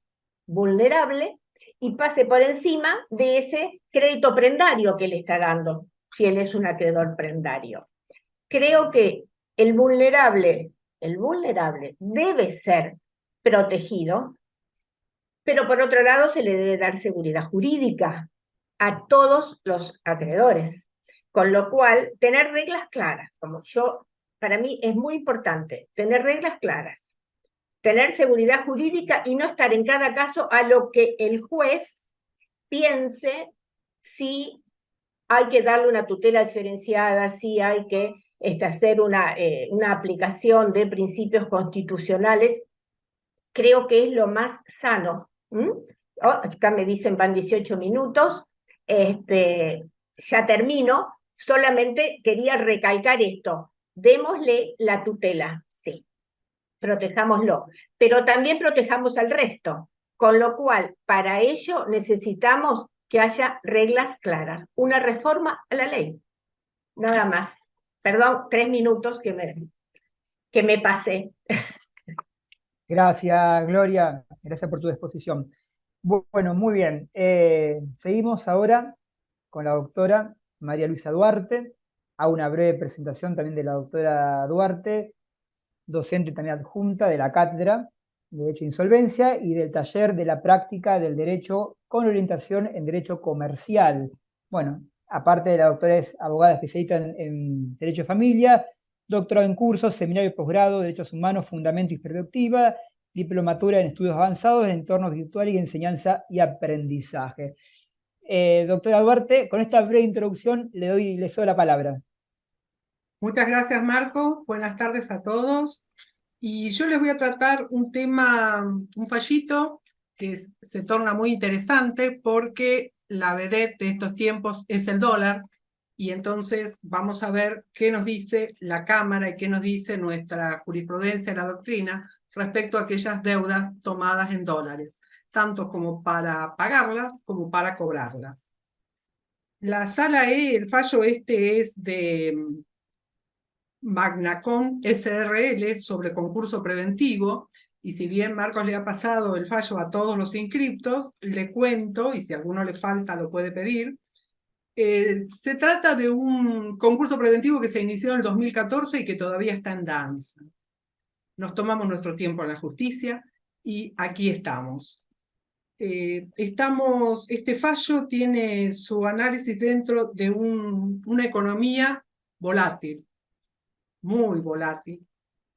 vulnerable y pase por encima de ese crédito prendario que le está dando, si él es un acreedor prendario. Creo que el vulnerable debe ser protegido, pero por otro lado se le debe dar seguridad jurídica a todos los acreedores, con lo cual tener reglas claras, para mí es muy importante tener reglas claras, tener seguridad jurídica y no estar en cada caso a lo que el juez piense si hay que darle una tutela diferenciada, si hay que hacer una aplicación de principios constitucionales. Creo que es lo más sano. Acá me dicen van 18 minutos, ya termino, solamente quería recalcar esto, démosle la tutela, sí, protejámoslo, pero también protejamos al resto, con lo cual para ello necesitamos que haya reglas claras, una reforma a la ley, nada más. Perdón, 3 minutos que me pasé. Gracias, Gloria. Gracias por tu exposición. Bueno, muy bien. Seguimos ahora con la doctora María Luisa Duarte. Hago una breve presentación también de la doctora Duarte, docente también adjunta de la Cátedra de Derecho e Insolvencia y del taller de la práctica del derecho con orientación en derecho comercial. Bueno, aparte de la doctora es abogada especialista en Derecho de Familia, doctorado en cursos, seminario y posgrado, Derechos Humanos, Fundamento y Perspectiva, diplomatura en Estudios Avanzados en Entornos Virtuales y Enseñanza y Aprendizaje. Doctora Duarte, con esta breve introducción le cedo la palabra. Muchas gracias, Marco. Buenas tardes a todos. Y yo les voy a tratar un tema, un fallito que se torna muy interesante porque la vedette de estos tiempos es el dólar. Y entonces vamos a ver qué nos dice la Cámara y qué nos dice nuestra jurisprudencia y la doctrina respecto a aquellas deudas tomadas en dólares, tanto como para pagarlas como para cobrarlas. La sala E, el fallo este es de Magnacom SRL sobre concurso preventivo, y si bien Marcos le ha pasado el fallo a todos los inscriptos, le cuento, y si a alguno le falta lo puede pedir. Se trata de un concurso preventivo que se inició en el 2014 y que todavía está en danza. Nos tomamos nuestro tiempo en la justicia y aquí estamos. Este fallo tiene su análisis dentro de una economía volátil, muy volátil,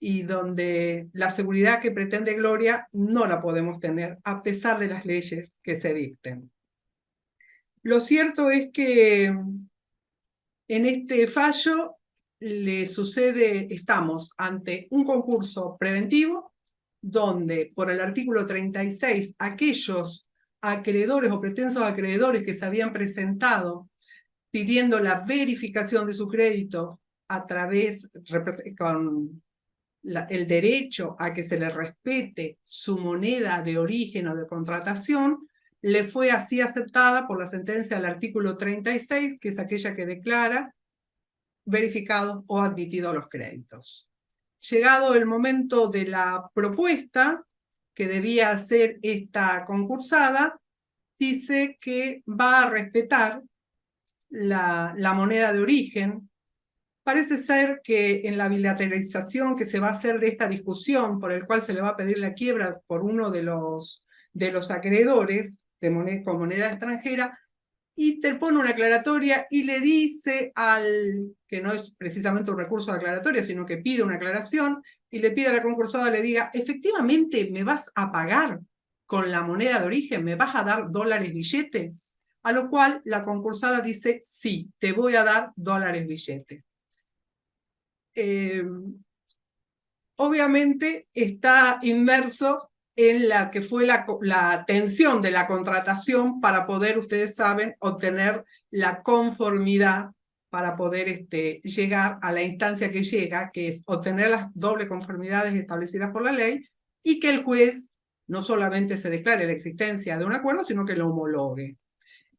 y donde la seguridad que pretende Gloria no la podemos tener a pesar de las leyes que se dicten. Lo cierto es que en este fallo estamos ante un concurso preventivo donde por el artículo 36 aquellos acreedores o pretensos acreedores que se habían presentado pidiendo la verificación de su crédito a través, con el derecho a que se le respete su moneda de origen o de contratación, le fue así aceptada por la sentencia del artículo 36, que es aquella que declara verificados o admitidos los créditos. Llegado el momento de la propuesta que debía hacer esta concursada, dice que va a respetar la moneda de origen. Parece ser que en la bilateralización que se va a hacer de esta discusión, por el cual se le va a pedir la quiebra por uno de los acreedores con moneda extranjera, interpone una aclaratoria y le dice que no es precisamente un recurso de aclaratoria, sino que pide una aclaración, y le pide a la concursada le diga, efectivamente, ¿me vas a pagar con la moneda de origen? ¿Me vas a dar dólares billete? A lo cual la concursada dice, sí, te voy a dar dólares billete. Obviamente está inmerso en la que fue la tensión de la contratación para poder, ustedes saben, obtener la conformidad para poder llegar a la instancia que llega, que es obtener las doble conformidades establecidas por la ley, y que el juez no solamente se declare la existencia de un acuerdo, sino que lo homologue.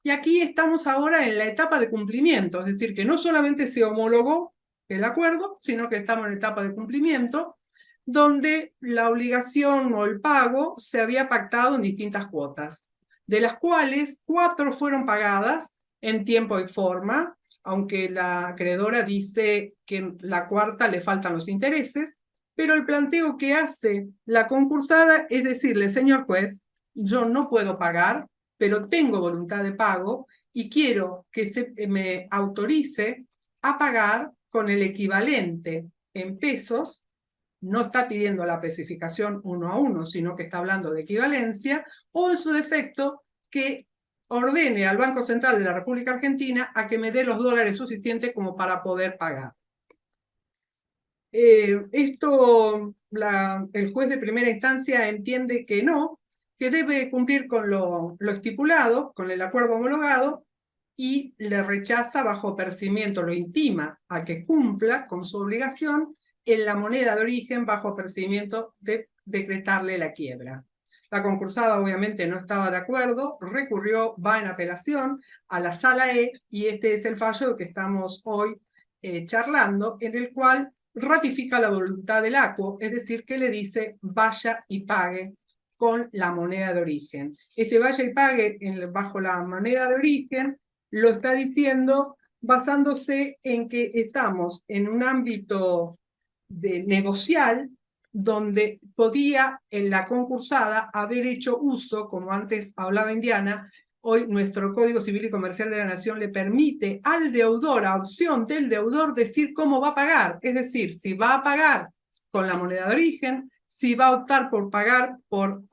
Y aquí estamos ahora en la etapa de cumplimiento, es decir, que no solamente se homologó el acuerdo, sino que estamos en la etapa de cumplimiento, donde la obligación o el pago se había pactado en distintas cuotas, de las cuales 4 fueron pagadas en tiempo y forma, aunque la acreedora dice que en la cuarta le faltan los intereses, pero el planteo que hace la concursada es decirle, señor juez, yo no puedo pagar, pero tengo voluntad de pago y quiero que se me autorice a pagar con el equivalente en pesos. No está pidiendo la especificación 1 a 1, sino que está hablando de equivalencia, o en su defecto, que ordene al Banco Central de la República Argentina a que me dé los dólares suficientes como para poder pagar. El juez de primera instancia entiende que no, que debe cumplir con lo estipulado, con el acuerdo homologado, y le rechaza bajo apercibimiento, lo intima a que cumpla con su obligación en la moneda de origen bajo apercibimiento de decretarle la quiebra. La concursada obviamente no estaba de acuerdo, recurrió, va en apelación a la Sala E, y este es el fallo que estamos hoy charlando, en el cual ratifica la voluntad del ACUO, es decir, que le dice vaya y pague con la moneda de origen. Este vaya y pague bajo la moneda de origen lo está diciendo basándose en que estamos en un ámbito negocial donde podía en la concursada haber hecho uso, como antes hablaba Indiana, hoy nuestro Código Civil y Comercial de la Nación le permite al deudor, a opción del deudor, decir cómo va a pagar. Es decir, si va a pagar con la moneda de origen, si va a optar por pagar por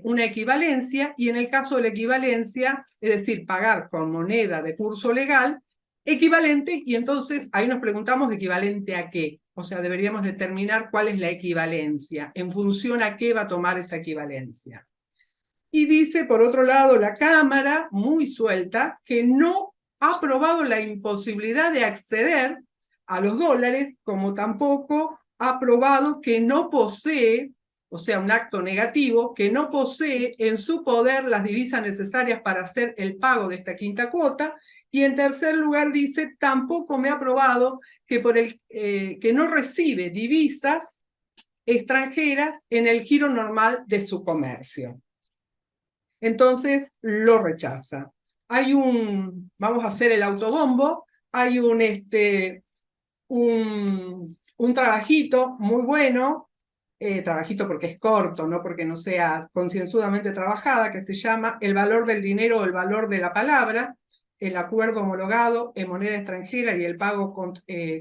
una equivalencia, y en el caso de la equivalencia, es decir, pagar con moneda de curso legal, equivalente, y entonces ahí nos preguntamos equivalente a qué. O sea, deberíamos determinar cuál es la equivalencia, en función a qué va a tomar esa equivalencia. Y dice, por otro lado, la Cámara, muy suelta, que no ha aprobado la imposibilidad de acceder a los dólares, como tampoco ha aprobado que no posee, o sea, un acto negativo, que no posee en su poder las divisas necesarias para hacer el pago de esta quinta cuota. Y en tercer lugar dice, tampoco me ha aprobado que, que no recibe divisas extranjeras en el giro normal de su comercio. Entonces lo rechaza. Vamos a hacer el autobombo, hay un trabajito muy bueno, trabajito porque es corto, no porque no sea concienzudamente trabajada, que se llama El valor del dinero o el valor de la palabra, el acuerdo homologado en moneda extranjera y el pago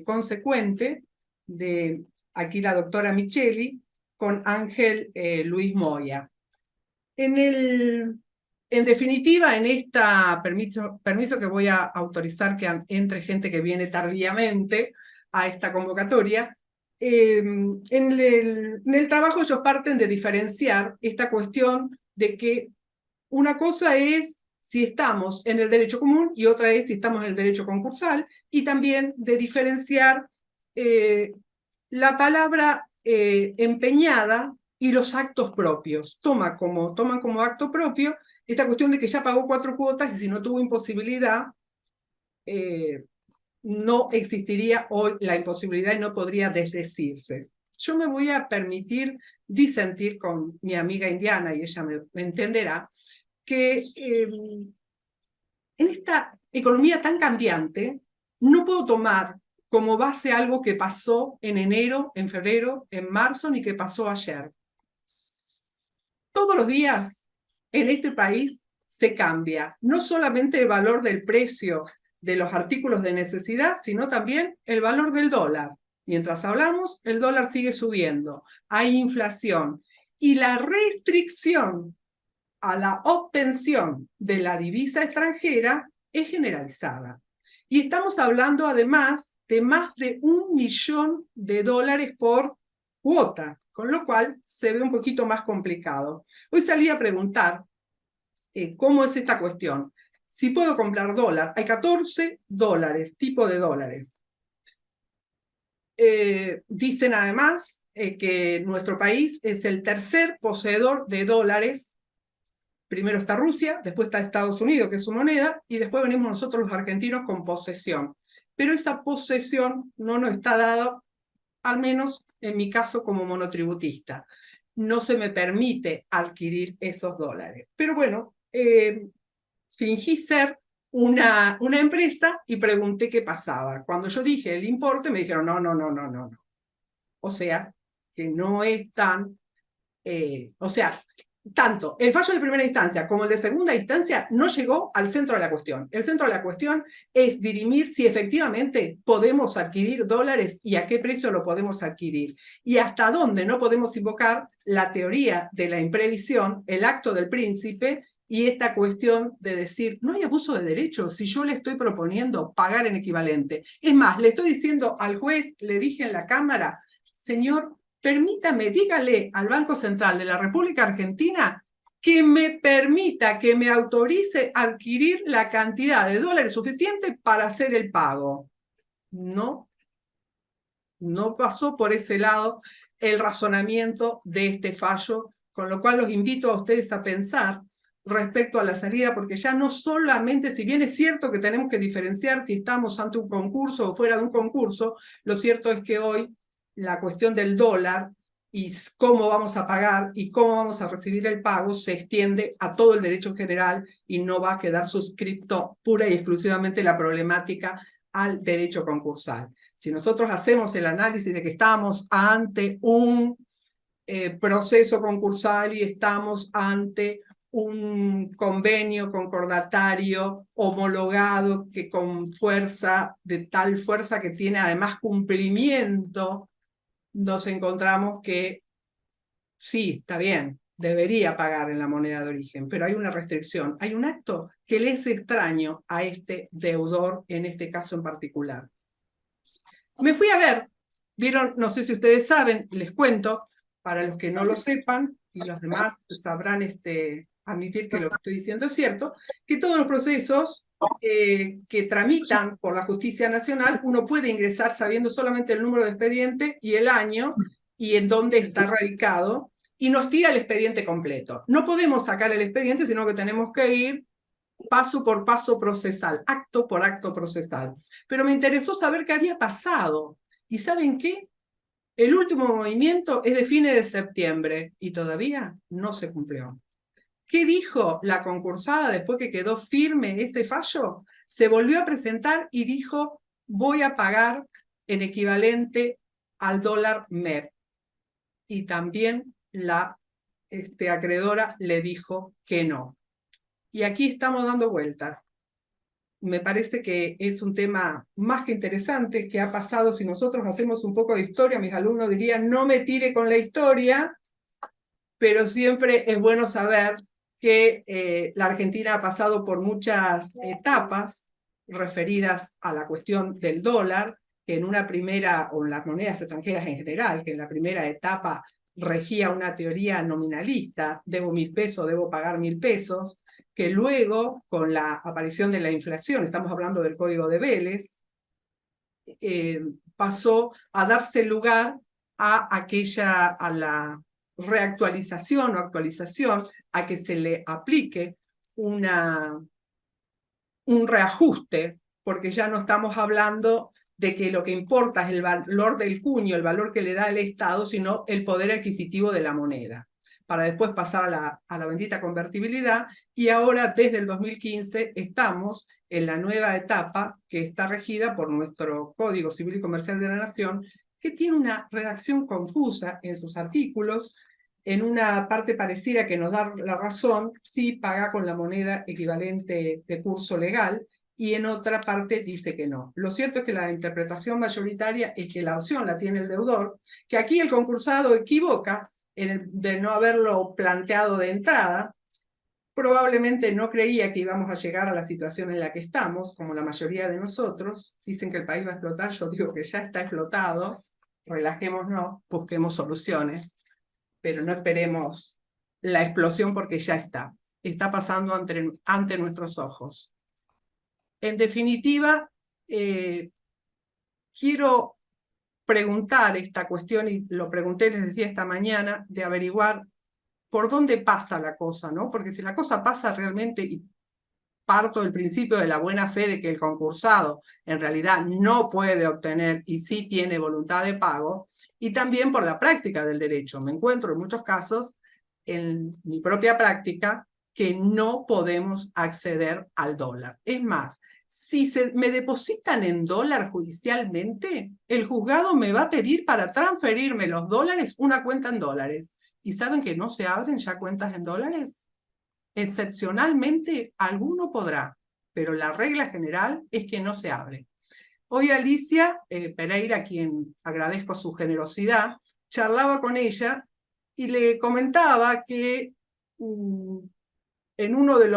consecuente, de aquí la doctora Micheli, con Ángel Luis Moya. En definitiva, en esta permiso que voy a autorizar que entre gente que viene tardíamente a esta convocatoria, en el trabajo ellos parten de diferenciar esta cuestión de que una cosa es si estamos en el derecho común y otra es si estamos en el derecho concursal, y también de diferenciar la palabra empeñada y los actos propios. Toman como acto propio esta cuestión de que ya pagó 4 cuotas y si no tuvo imposibilidad, no existiría hoy la imposibilidad y no podría desdecirse. Yo me voy a permitir disentir con mi amiga Indiana, y ella me entenderá, que en esta economía tan cambiante no puedo tomar como base algo que pasó en enero, en febrero, en marzo, ni que pasó ayer. Todos los días en este país se cambia, no solamente el valor del precio de los artículos de necesidad, sino también el valor del dólar. Mientras hablamos, el dólar sigue subiendo, hay inflación, y la restricción a la obtención de la divisa extranjera es generalizada. Y estamos hablando además de más de $1 millón por cuota, con lo cual se ve un poquito más complicado. Hoy salí a preguntar cómo es esta cuestión. si puedo comprar dólar. Hay 14 dólares, tipo de dólares. Dicen además que nuestro país es el tercer poseedor de dólares. Primero está Rusia, después está Estados Unidos, que es su moneda, y después venimos nosotros los argentinos con posesión. Pero esa posesión no nos está dada, al menos en mi caso como monotributista. No se me permite adquirir esos dólares. Pero bueno, fingí ser una empresa y pregunté qué pasaba. Cuando yo dije el importe, me dijeron, no. O sea, que no es tan... o sea, tanto el fallo de primera instancia como el de segunda instancia no llegó al centro de la cuestión. El centro de la cuestión es dirimir si efectivamente podemos adquirir dólares y a qué precio lo podemos adquirir. Y hasta dónde no podemos invocar la teoría de la imprevisión, el acto del príncipe, y esta cuestión de decir, no hay abuso de derechos si yo le estoy proponiendo pagar en equivalente. Es más, le estoy diciendo al juez, le dije en la Cámara, señor, permítame, dígale al Banco Central de la República Argentina que me permita, que me autorice adquirir la cantidad de dólares suficiente para hacer el pago. No pasó por ese lado el razonamiento de este fallo, con lo cual los invito a ustedes a pensar respecto a la salida, porque ya no solamente, si bien es cierto que tenemos que diferenciar si estamos ante un concurso o fuera de un concurso, lo cierto es que hoy la cuestión del dólar y cómo vamos a pagar y cómo vamos a recibir el pago se extiende a todo el derecho general y no va a quedar suscripto pura y exclusivamente la problemática al derecho concursal. Si nosotros hacemos el análisis de que estamos ante un proceso concursal y estamos ante un convenio concordatario homologado que con fuerza, de tal fuerza que tiene además cumplimiento, nos encontramos que sí, está bien, debería pagar en la moneda de origen, pero hay una restricción, hay un acto que le es extraño a este deudor, en este caso en particular. Me fui a ver, vieron, no sé si ustedes saben, les cuento, para los que no lo sepan, y los demás sabrán admitir que lo que estoy diciendo es cierto, que todos los procesos que tramitan por la Justicia Nacional, uno puede ingresar sabiendo solamente el número de expediente y el año y en dónde está radicado, y nos tira el expediente completo. No podemos sacar el expediente, sino que tenemos que ir paso por paso procesal, acto por acto procesal. Pero me interesó saber qué había pasado. ¿Y saben qué? El último movimiento es de fines de septiembre y todavía no se cumplió. ¿Qué dijo la concursada después que quedó firme ese fallo? Se volvió a presentar y dijo, voy a pagar en equivalente al dólar MEP. Y también la acreedora le dijo que no. Y aquí estamos dando vueltas. Me parece que es un tema más que interesante que ha pasado. Si nosotros hacemos un poco de historia, mis alumnos dirían, no me tire con la historia, pero siempre es bueno saber que la Argentina ha pasado por muchas etapas referidas a la cuestión del dólar, que en una primera, o en las monedas extranjeras en general, que en la primera etapa regía una teoría nominalista, debo 1.000 pesos, debo pagar 1.000 pesos, que luego, con la aparición de la inflación, estamos hablando del Código de Vélez, pasó a darse lugar a la reactualización o actualización, a que se le aplique un reajuste, porque ya no estamos hablando de que lo que importa es el valor del cuño, el valor que le da el Estado, sino el poder adquisitivo de la moneda, para después pasar a la bendita convertibilidad, y ahora desde el 2015 estamos en la nueva etapa que está regida por nuestro Código Civil y Comercial de la Nación, que tiene una redacción confusa en sus artículos. En una parte pareciera que nos da la razón si paga con la moneda equivalente de curso legal, y en otra parte dice que no. Lo cierto es que la interpretación mayoritaria es que la opción la tiene el deudor, que aquí el concursado equivoca de no haberlo planteado de entrada. Probablemente no creía que íbamos a llegar a la situación en la que estamos, como la mayoría de nosotros. Dicen que el país va a explotar, yo digo que ya está explotado. Relajémonos, busquemos soluciones, pero no esperemos la explosión porque ya está pasando ante nuestros ojos. En definitiva, quiero preguntar esta cuestión, y lo pregunté, les decía esta mañana, de averiguar por dónde pasa la cosa, ¿no? Porque si la cosa pasa realmente, y parto del principio de la buena fe de que el concursado en realidad no puede obtener y sí tiene voluntad de pago, y también por la práctica del derecho. Me encuentro en muchos casos, en mi propia práctica, que no podemos acceder al dólar. Es más, si me depositan en dólar judicialmente, el juzgado me va a pedir para transferirme los dólares una cuenta en dólares. ¿Y saben que no se abren ya cuentas en dólares? Excepcionalmente, alguno podrá, pero la regla general es que no se abre. Hoy Alicia Pereira, a quien agradezco su generosidad, charlaba con ella y le comentaba que en uno de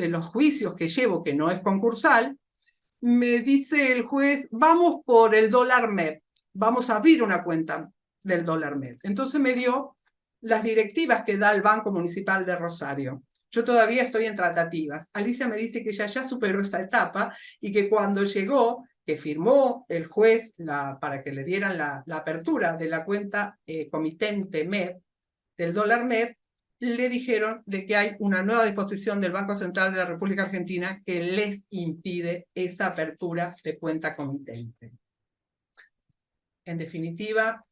los juicios que llevo, que no es concursal, me dice el juez, vamos por el dólar MEP, vamos a abrir una cuenta del dólar MEP. Entonces me dio las directivas que da el Banco Municipal de Rosario. Yo todavía estoy en tratativas. Alicia me dice que ella ya superó esa etapa y que cuando llegó, que firmó el juez para que le dieran la apertura de la cuenta comitente MEP, del dólar MEP, le dijeron de que hay una nueva disposición del Banco Central de la República Argentina que les impide esa apertura de cuenta comitente. En definitiva,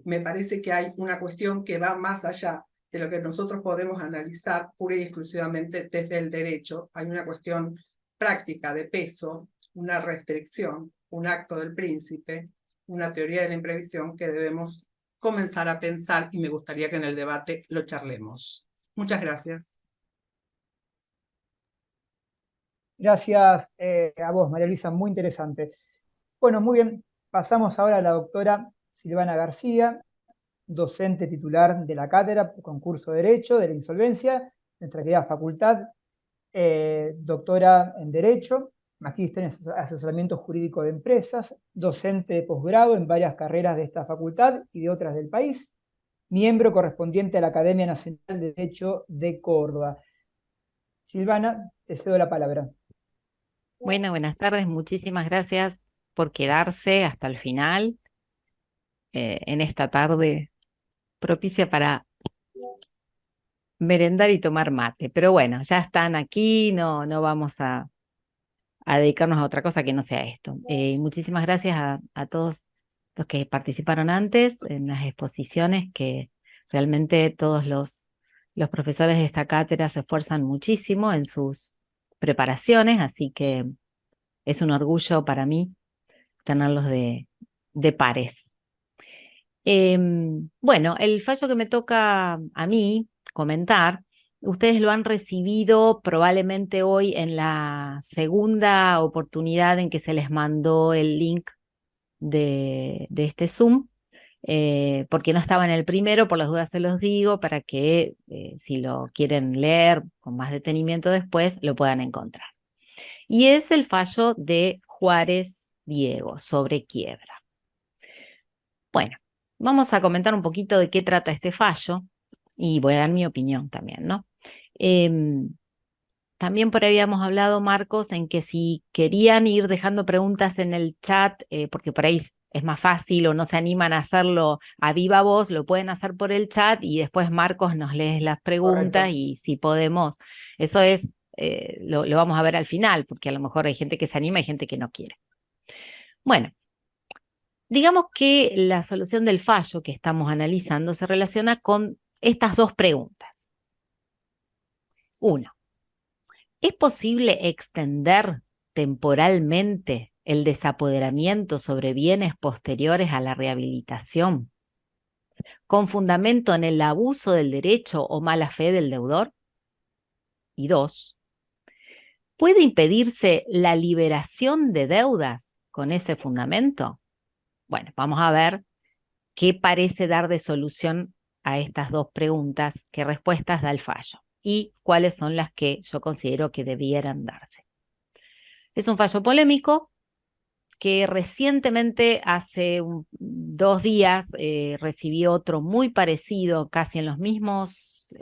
me parece que hay una cuestión que va más allá de lo que nosotros podemos analizar pura y exclusivamente desde el derecho. Hay una cuestión práctica de peso, una restricción, un acto del príncipe, una teoría de la imprevisión que debemos comenzar a pensar, y me gustaría que en el debate lo charlemos. Muchas gracias. Gracias a vos, María Luisa, muy interesante. Bueno, muy bien, pasamos ahora a la doctora Silvana García, docente titular de la cátedra, concurso de Derecho, de la Insolvencia, nuestra querida facultad, doctora en Derecho, magíster en asesoramiento jurídico de empresas, docente de posgrado en varias carreras de esta facultad y de otras del país, miembro correspondiente a la Academia Nacional de Derecho de Córdoba. Silvana, te cedo la palabra. Bueno, buenas tardes, muchísimas gracias por quedarse hasta el final en esta tarde propicia para merendar y tomar mate. Pero bueno, ya están aquí, no vamos a dedicarnos a otra cosa que no sea esto. Muchísimas gracias a todos los que participaron antes en las exposiciones, que realmente todos los profesores de esta cátedra se esfuerzan muchísimo en sus preparaciones, así que es un orgullo para mí tenerlos de pares. Bueno, el fallo que me toca a mí comentar, ustedes lo han recibido probablemente hoy en la segunda oportunidad en que se les mandó el link de este Zoom, porque no estaba en el primero, por las dudas se los digo, para que si lo quieren leer con más detenimiento después, lo puedan encontrar. Y es el fallo de Juárez Diego sobre quiebra. Bueno, vamos a comentar un poquito de qué trata este fallo y voy a dar mi opinión también, ¿no? También por ahí habíamos hablado, Marcos, en que si querían ir dejando preguntas en el chat, porque por ahí es más fácil o no se animan a hacerlo a viva voz, lo pueden hacer por el chat y después Marcos nos lee las preguntas. Correcto. Y si podemos, eso es, lo vamos a ver al final, porque a lo mejor hay gente que se anima y gente que no quiere. Bueno, digamos que la solución del fallo que estamos analizando se relaciona con estas dos preguntas. Uno, ¿es posible extender temporalmente el desapoderamiento sobre bienes posteriores a la rehabilitación con fundamento en el abuso del derecho o mala fe del deudor? Y dos, ¿puede impedirse la liberación de deudas con ese fundamento? Bueno, vamos a ver qué parece dar de solución a estas dos preguntas, qué respuestas da el fallo y cuáles son las que yo considero que debieran darse. Es un fallo polémico que recientemente, hace 2 días, recibió otro muy parecido, casi en los mismos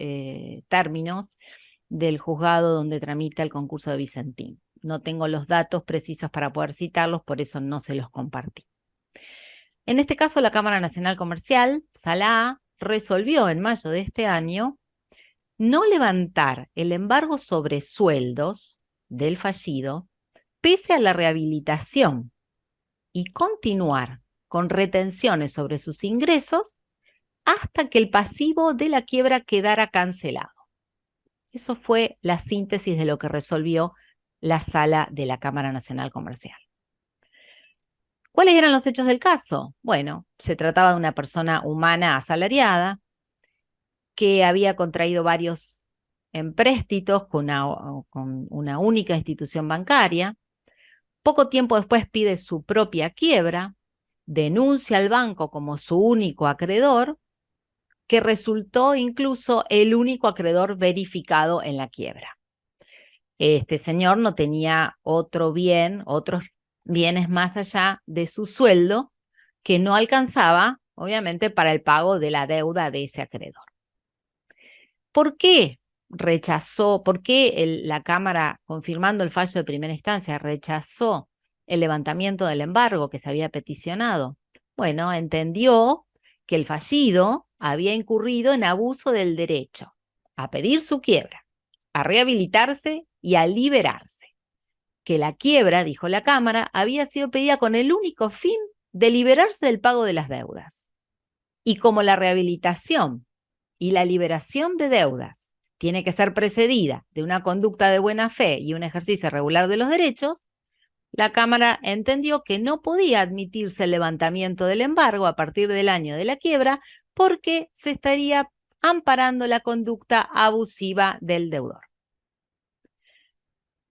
términos, del juzgado donde tramita el concurso de Vicentín. no tengo los datos precisos para poder citarlos, por eso no se los compartí. En este caso, la Cámara Nacional Comercial, Sala A, resolvió en mayo de este año no levantar el embargo sobre sueldos del fallido pese a la rehabilitación y continuar con retenciones sobre sus ingresos hasta que el pasivo de la quiebra quedara cancelado. Eso fue la síntesis de lo que resolvió la Sala de la Cámara Nacional Comercial. ¿Cuáles eran los hechos del caso? Bueno, se trataba de una persona humana asalariada que había contraído varios empréstitos con una única institución bancaria. Poco tiempo después pide su propia quiebra, denuncia al banco como su único acreedor, que resultó incluso el único acreedor verificado en la quiebra. Este señor no tenía otros bienes más allá de su sueldo que no alcanzaba, obviamente, para el pago de la deuda de ese acreedor. ¿Por qué rechazó, por qué la Cámara, confirmando el fallo de primera instancia, rechazó el levantamiento del embargo que se había peticionado? Bueno, entendió que el fallido había incurrido en abuso del derecho a pedir su quiebra, a rehabilitarse y a liberarse. Que la quiebra, dijo la Cámara, había sido pedida con el único fin de liberarse del pago de las deudas. Y como la rehabilitación y la liberación de deudas tiene que ser precedida de una conducta de buena fe y un ejercicio regular de los derechos, la Cámara entendió que no podía admitirse el levantamiento del embargo a partir del año de la quiebra porque se estaría amparando la conducta abusiva del deudor.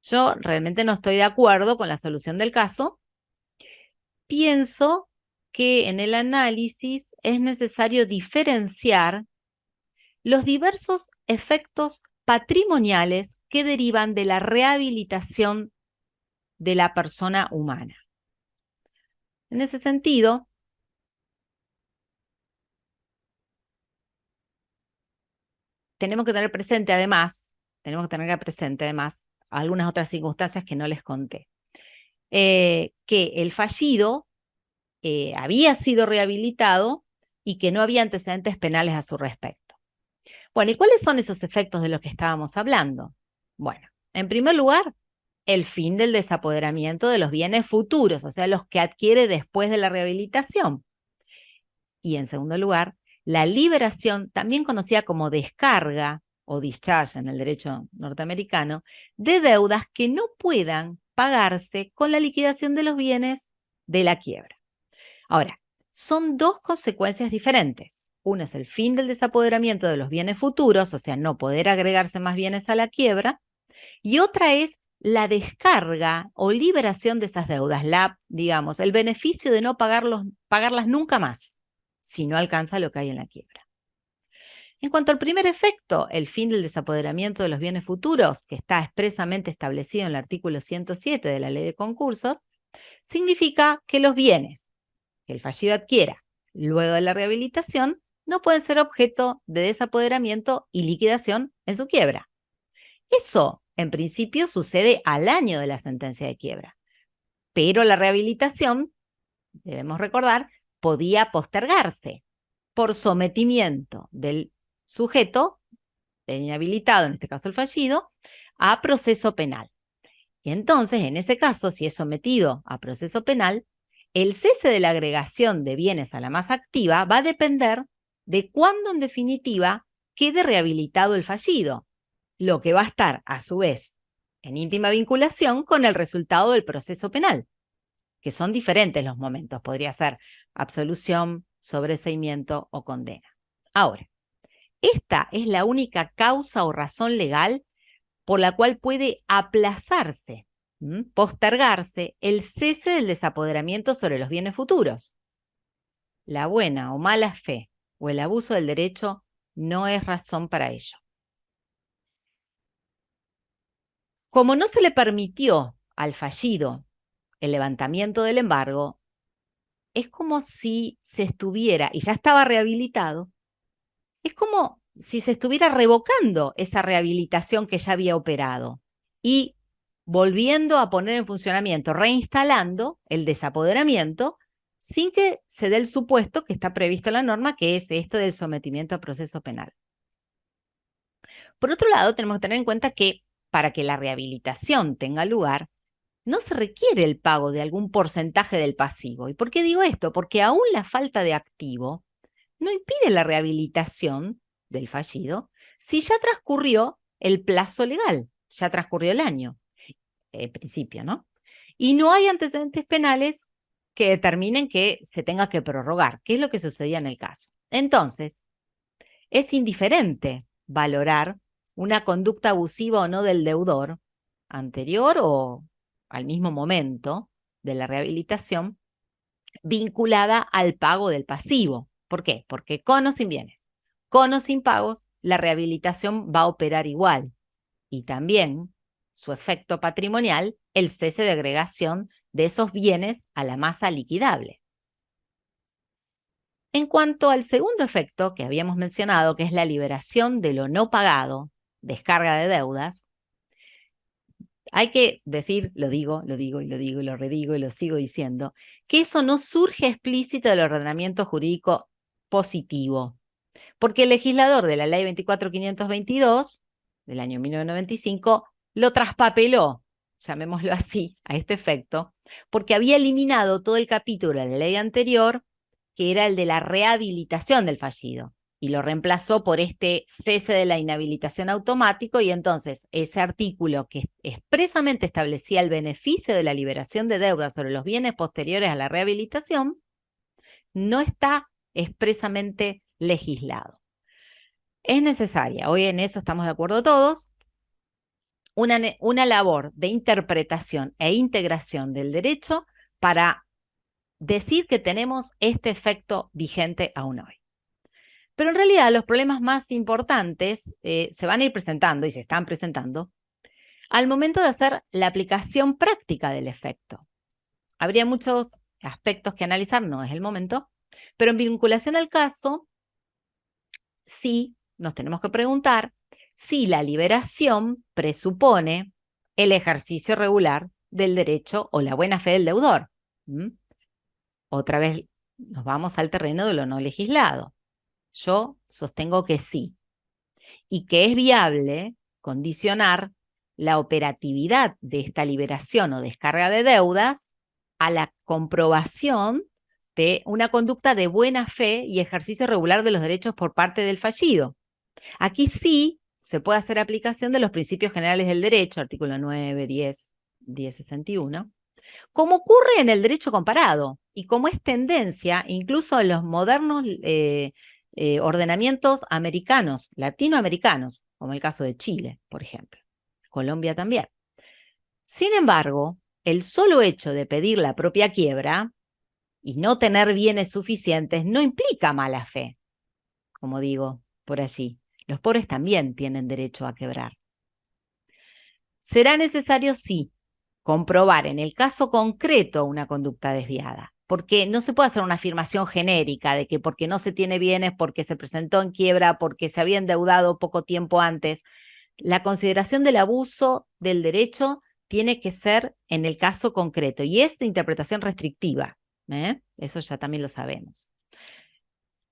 Yo realmente no estoy de acuerdo con la solución del caso. Pienso que en el análisis es necesario diferenciar los diversos efectos patrimoniales que derivan de la rehabilitación de la persona humana. En ese sentido, tenemos que tener presente además algunas otras circunstancias que no les conté. Que el fallido había sido rehabilitado y que no había antecedentes penales a su respecto. Bueno, ¿y cuáles son esos efectos de los que estábamos hablando? Bueno, en primer lugar, el fin del desapoderamiento de los bienes futuros, o sea, los que adquiere después de la rehabilitación. Y en segundo lugar, la liberación, también conocida como descarga o discharge en el derecho norteamericano, de deudas que no puedan pagarse con la liquidación de los bienes de la quiebra. Ahora, son dos consecuencias diferentes. Una es el fin del desapoderamiento de los bienes futuros, o sea, no poder agregarse más bienes a la quiebra, y otra es la descarga o liberación de esas deudas, digamos, el beneficio de no pagarlas nunca más, si no alcanza lo que hay en la quiebra. En cuanto al primer efecto, el fin del desapoderamiento de los bienes futuros, que está expresamente establecido en el artículo 107 de la Ley de Concursos, significa que los bienes que el fallido adquiera luego de la rehabilitación no pueden ser objeto de desapoderamiento y liquidación en su quiebra. Eso, en principio, sucede al año de la sentencia de quiebra, pero la rehabilitación, debemos recordar, podía postergarse por sometimiento del sujeto, el inhabilitado, en este caso el fallido, a proceso penal. Y entonces, en ese caso, si es sometido a proceso penal, el cese de la agregación de bienes a la masa activa va a depender de cuándo, en definitiva, quede rehabilitado el fallido, lo que va a estar, a su vez, en íntima vinculación con el resultado del proceso penal, que son diferentes los momentos. Podría ser absolución, sobreseimiento o condena. Ahora, esta es la única causa o razón legal por la cual puede aplazarse, postergarse el cese del desapoderamiento sobre los bienes futuros. La buena o mala fe o el abuso del derecho no es razón para ello. Como no se le permitió al fallido el levantamiento del embargo, es como si se estuviera, y ya estaba rehabilitado, es como si se estuviera revocando esa rehabilitación que ya había operado y volviendo a poner en funcionamiento, reinstalando el desapoderamiento, sin que se dé el supuesto que está previsto en la norma, que es esto del sometimiento a proceso penal. Por otro lado, tenemos que tener en cuenta que para que la rehabilitación tenga lugar, no se requiere el pago de algún porcentaje del pasivo. ¿Y por qué digo esto? Porque aún la falta de activo no impide la rehabilitación del fallido si ya transcurrió el plazo legal, ya transcurrió el año, en principio, ¿no? Y no hay antecedentes penales que determinen que se tenga que prorrogar, que es lo que sucedía en el caso. Entonces, es indiferente valorar una conducta abusiva o no del deudor anterior o al mismo momento de la rehabilitación vinculada al pago del pasivo. ¿Por qué? Porque con o sin bienes, con o sin pagos, la rehabilitación va a operar igual. Y también su efecto patrimonial, el cese de agregación de esos bienes a la masa liquidable. En cuanto al segundo efecto que habíamos mencionado, que es la liberación de lo no pagado, descarga de deudas, hay que decir, lo digo y lo redigo y lo sigo diciendo, que eso no surge explícito del ordenamiento jurídico positivo, porque el legislador de la ley 24.522 del año 1995 lo traspapeló, llamémoslo así, a este efecto, porque había eliminado todo el capítulo de la ley anterior, que era el de la rehabilitación del fallido, y lo reemplazó por este cese de la inhabilitación automático, y entonces ese artículo que expresamente establecía el beneficio de la liberación de deudas sobre los bienes posteriores a la rehabilitación, no está expresamente legislado. Es necesaria, hoy en eso estamos de acuerdo todos, una labor de interpretación e integración del derecho para decir que tenemos este efecto vigente aún hoy. Pero en realidad los problemas más importantes se van a ir presentando y se están presentando al momento de hacer la aplicación práctica del efecto. Habría muchos aspectos que analizar, no es el momento, pero en vinculación al caso, sí nos tenemos que preguntar si la liberación presupone el ejercicio regular del derecho o la buena fe del deudor. Otra vez nos vamos al terreno de lo no legislado. Yo sostengo que sí, y que es viable condicionar la operatividad de esta liberación o descarga de deudas a la comprobación de una conducta de buena fe y ejercicio regular de los derechos por parte del fallido. Aquí sí se puede hacer aplicación de los principios generales del derecho, artículo 9, 10, 1061, como ocurre en el derecho comparado y como es tendencia incluso en los modernos ordenamientos americanos, latinoamericanos, como el caso de Chile, por ejemplo. Colombia también. Sin embargo, el solo hecho de pedir la propia quiebra y no tener bienes suficientes no implica mala fe, como digo por allí. Los pobres también tienen derecho a quebrar. Será necesario, sí, comprobar en el caso concreto una conducta desviada, porque no se puede hacer una afirmación genérica de que porque no se tiene bienes, porque se presentó en quiebra, porque se había endeudado poco tiempo antes. La consideración del abuso del derecho tiene que ser en el caso concreto y es de interpretación restrictiva. Eso ya también lo sabemos.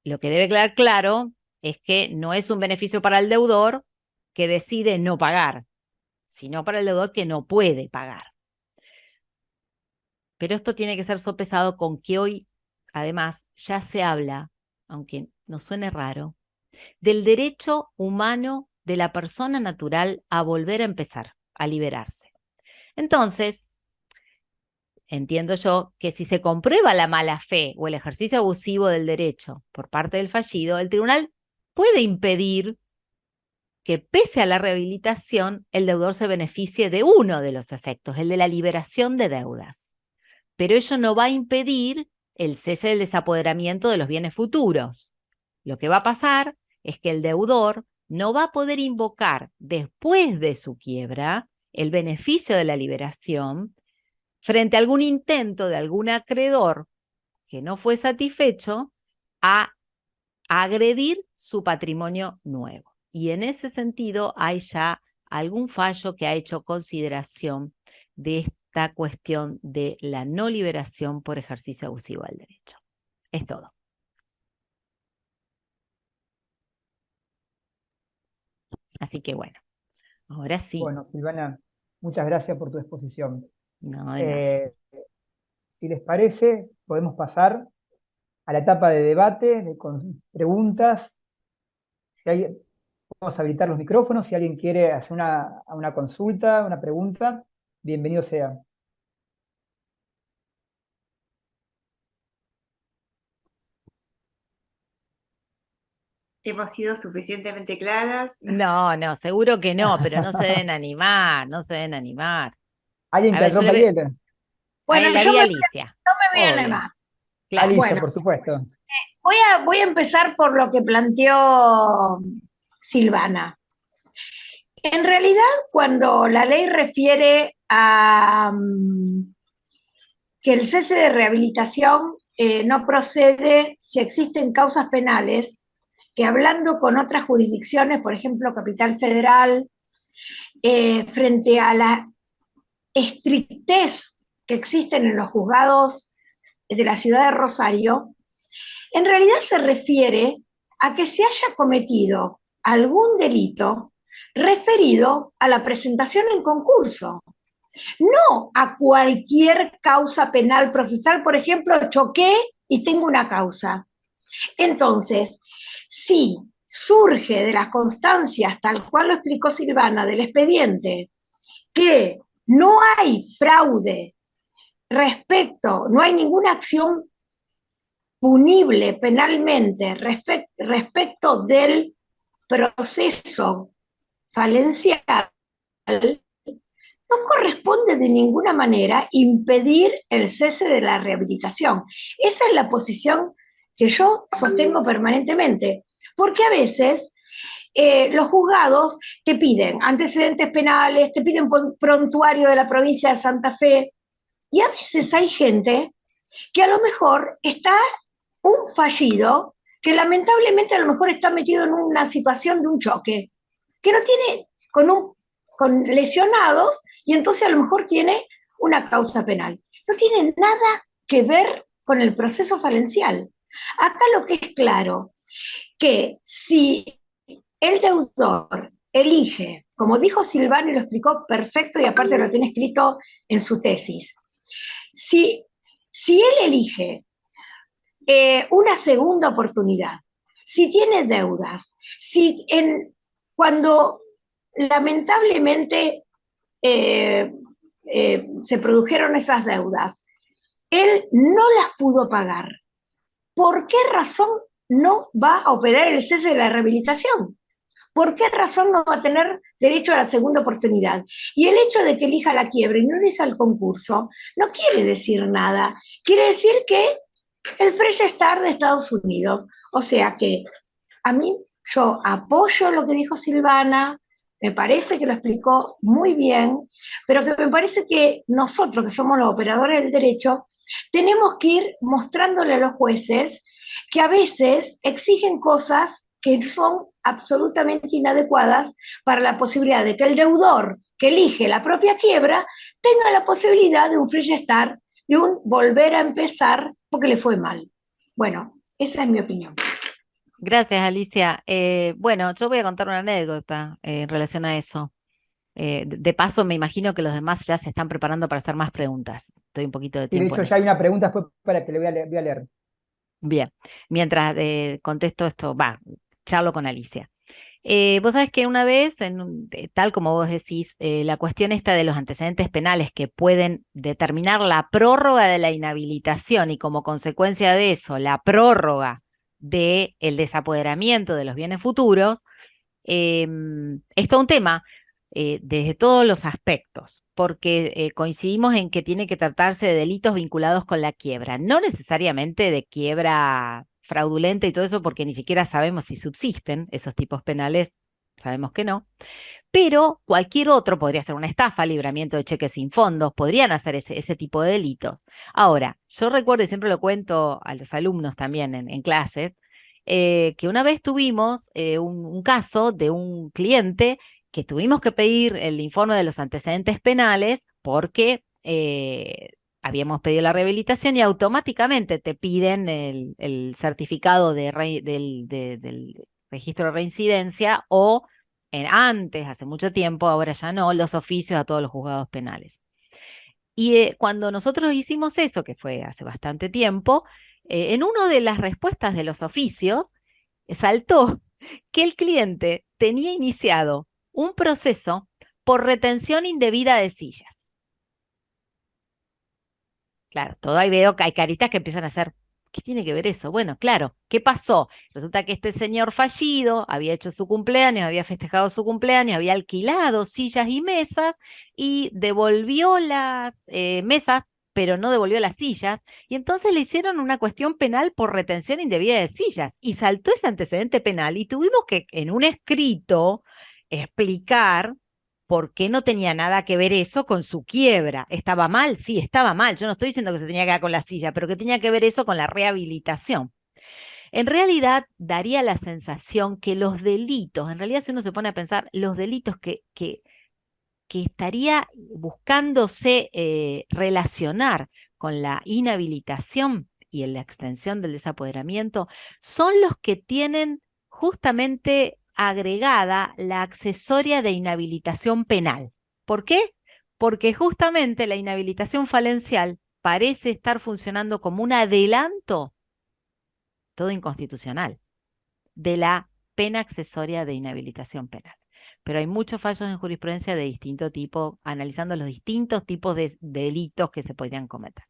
Lo que debe quedar claro es que no es un beneficio para el deudor que decide no pagar, sino para el deudor que no puede pagar. Pero esto tiene que ser sopesado con que hoy, además, ya se habla, aunque nos suene raro, del derecho humano de la persona natural a volver a empezar, a liberarse. Entonces, entiendo yo que si se comprueba la mala fe o el ejercicio abusivo del derecho por parte del fallido, el tribunal puede impedir que pese a la rehabilitación, el deudor se beneficie de uno de los efectos, el de la liberación de deudas. Pero ello no va a impedir el cese del desapoderamiento de los bienes futuros. Lo que va a pasar es que el deudor no va a poder invocar después de su quiebra el beneficio de la liberación frente a algún intento de algún acreedor que no fue satisfecho a agredir su patrimonio nuevo. Y en ese sentido hay ya algún fallo que ha hecho consideración de esta cuestión de la no liberación por ejercicio abusivo del derecho. Es todo. Así que bueno, ahora sí. Bueno, Silvana, muchas gracias por tu exposición. No, de nada. Si les parece, podemos pasar a la etapa de debate, con preguntas. Si hay, Vamos a habilitar los micrófonos. Si alguien quiere hacer una consulta, una pregunta, bienvenido sea. ¿Hemos sido suficientemente claras? No, no, seguro que no, pero no se deben animar, no se deben animar. ¿Alguien A que ver, yo rompa le el hielo? Bueno, la vi a Alicia. yo me voy a Obvio. animar. Claro. Alicia, Bueno, por supuesto. voy a empezar por lo que planteó Silvana. En realidad, cuando la ley refiere a que el cese de rehabilitación no procede si existen causas penales, que hablando con otras jurisdicciones, por ejemplo, Capital Federal, frente a la estrictez que existen en los juzgados de la ciudad de Rosario, en realidad se refiere a que se haya cometido algún delito referido a la presentación en concurso, no a cualquier causa penal procesal. Por ejemplo, choqué y tengo una causa. Entonces, si surge de las constancias, tal cual lo explicó Silvana, del expediente, que no hay fraude no hay ninguna acción punible penalmente respecto del proceso falencial, no corresponde de ninguna manera impedir el cese de la rehabilitación. Esa es la posición que yo sostengo permanentemente, porque a veces los juzgados te piden antecedentes penales, te piden prontuario de la provincia de Santa Fe, y a veces hay gente que a lo mejor está un fallido que lamentablemente a lo mejor está metido en una situación de un choque, que no tiene con lesionados, y entonces a lo mejor tiene una causa penal. No tiene nada que ver con el proceso falencial. Acá lo que es claro, que si el deudor elige, como dijo Silvano y lo explicó perfecto y aparte lo tiene escrito en su tesis, si él elige una segunda oportunidad, si tiene deudas, cuando lamentablemente se produjeron esas deudas, él no las pudo pagar, ¿por qué razón no va a operar el cese de la rehabilitación? ¿Por qué razón no va a tener derecho a la segunda oportunidad? Y el hecho de que elija la quiebra y no elija el concurso no quiere decir nada. Quiere decir que el Fresh Start de Estados Unidos. O sea que a mí, yo apoyo lo que dijo Silvana, me parece que lo explicó muy bien, pero que me parece que nosotros, que somos los operadores del derecho, tenemos que ir mostrándole a los jueces que a veces exigen cosas que son absolutamente inadecuadas para la posibilidad de que el deudor que elige la propia quiebra tenga la posibilidad de un fresh start, de un volver a empezar porque le fue mal. Bueno, esa es mi opinión. Gracias, Alicia. Bueno, yo voy a contar una anécdota en relación a eso. De paso, me imagino que los demás ya se están preparando para hacer más preguntas. Estoy un poquito de Y de tiempo hecho en ya hay eso. una pregunta después para que le voy a leer. Bien, mientras contesto esto, charlo con Alicia. Vos sabés que una vez, tal como vos decís, la cuestión esta de los antecedentes penales que pueden determinar la prórroga de la inhabilitación y como consecuencia de eso, la prórroga del desapoderamiento de los bienes futuros, es todo un tema desde todos los aspectos, porque coincidimos en que tiene que tratarse de delitos vinculados con la quiebra, no necesariamente de quiebra fraudulenta y todo eso, porque ni siquiera sabemos si subsisten esos tipos penales, sabemos que no, pero cualquier otro podría ser una estafa, libramiento de cheques sin fondos, podrían hacer ese tipo de delitos. Ahora, yo recuerdo, y siempre lo cuento a los alumnos también en clases, que una vez tuvimos un caso de un cliente que tuvimos que pedir el informe de los antecedentes penales porque habíamos pedido la rehabilitación y automáticamente te piden el certificado del registro de reincidencia o antes, hace mucho tiempo, ahora ya no, los oficios a todos los juzgados penales. Y cuando nosotros hicimos eso, que fue hace bastante tiempo, en una de las respuestas de los oficios saltó que el cliente tenía iniciado un proceso por retención indebida de sillas. Claro, todo ahí veo que hay caritas que empiezan a hacer, ¿qué tiene que ver eso? Bueno, claro, ¿qué pasó? Resulta que este señor fallido había hecho su cumpleaños, había festejado su cumpleaños, había alquilado sillas y mesas y devolvió las mesas, pero no devolvió las sillas, y entonces le hicieron una cuestión penal por retención indebida de sillas, y saltó ese antecedente penal, y tuvimos que en un escrito explicar por qué no tenía nada que ver eso con su quiebra. ¿Estaba mal? Sí, estaba mal. Yo no estoy diciendo que se tenía que dar con la silla, pero que tenía que ver eso con la rehabilitación. En realidad, daría la sensación que los delitos, en realidad si uno se pone a pensar, los delitos que estaría buscándose relacionar con la inhabilitación y en la extensión del desapoderamiento, son los que tienen justamente agregada la accesoria de inhabilitación penal. ¿Por qué? Porque justamente la inhabilitación falencial parece estar funcionando como un adelanto, todo inconstitucional, de la pena accesoria de inhabilitación penal. Pero hay muchos fallos en jurisprudencia de distinto tipo, analizando los distintos tipos de delitos que se podrían cometer.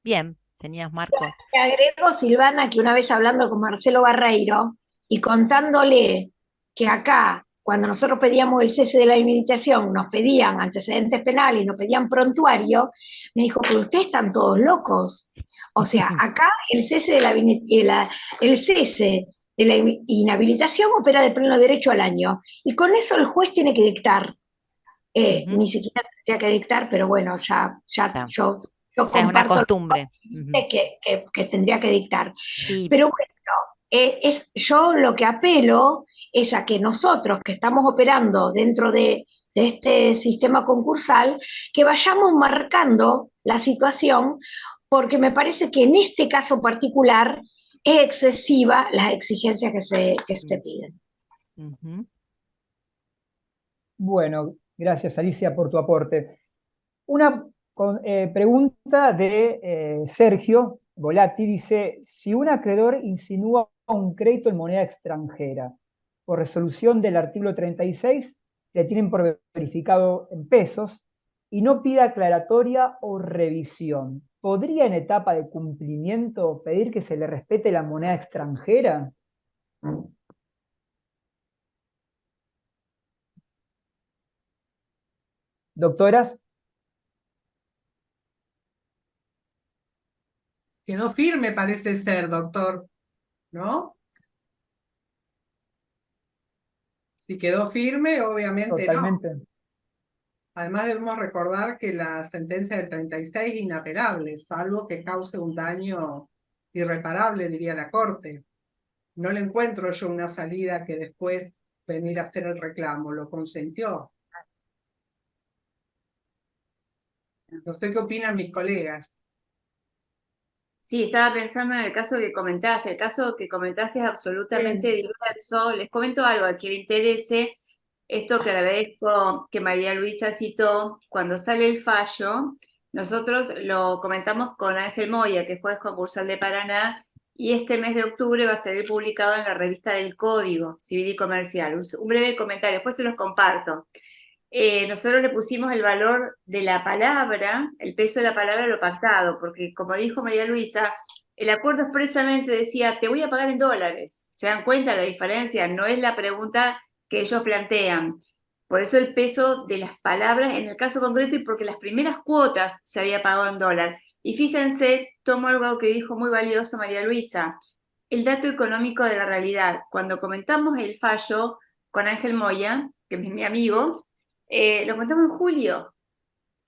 Bien, tenías, Marcos. Te agrego, Silvana, que una vez hablando con Marcelo Barreiro y contándole que acá, cuando nosotros pedíamos el cese de la inhabilitación, nos pedían antecedentes penales, nos pedían prontuario, me dijo, pero ustedes están todos locos. O sea, acá el cese de la inhabilitación opera de pleno derecho al año. Y con eso el juez tiene que dictar. Ni siquiera tendría que dictar, pero bueno, ya Ya, yo ya es una comparto costumbre. que tendría que dictar. Sí, Pero bueno, yo lo que apelo es a que nosotros que estamos operando dentro de este sistema concursal, que vayamos marcando la situación, porque me parece que en este caso particular es excesiva las exigencias que se piden. ujú. Bueno, gracias Alicia por tu aporte. Una pregunta de Sergio Volati dice, si un acreedor insinúa un crédito en moneda extranjera, por resolución del artículo 36, le tienen por verificado en pesos y no pide aclaratoria o revisión, ¿podría en etapa de cumplimiento pedir que se le respete la moneda extranjera? Doctoras. Quedó firme, parece ser, doctor, ¿no? Si quedó firme, obviamente no. Totalmente. Además debemos recordar que la sentencia del 36 es inapelable, salvo que cause un daño irreparable, diría la Corte. No le encuentro yo una salida que después venir a hacer el reclamo, lo consentió. No sé qué opinan mis colegas. Sí, estaba pensando en el caso que comentaste. El caso que comentaste es absolutamente diverso. Les comento algo a quien le interese. Esto que agradezco que María Luisa citó, cuando sale el fallo, nosotros lo comentamos con Ángel Moya, que es juez concursal de Paraná, y este mes de octubre va a ser publicado en la revista del Código Civil y Comercial. Un breve comentario, después se los comparto. Nosotros le pusimos el valor de la palabra, el peso de la palabra a lo pactado, porque como dijo María Luisa, el acuerdo expresamente decía, te voy a pagar en dólares. ¿Se dan cuenta la diferencia? No es la pregunta que ellos plantean. Por eso el peso de las palabras en el caso concreto y porque las primeras cuotas se había pagado en dólar. Y fíjense, tomo algo que dijo muy valioso María Luisa, el dato económico de la realidad. Cuando comentamos el fallo con Ángel Moya, que es mi amigo, lo contamos en julio.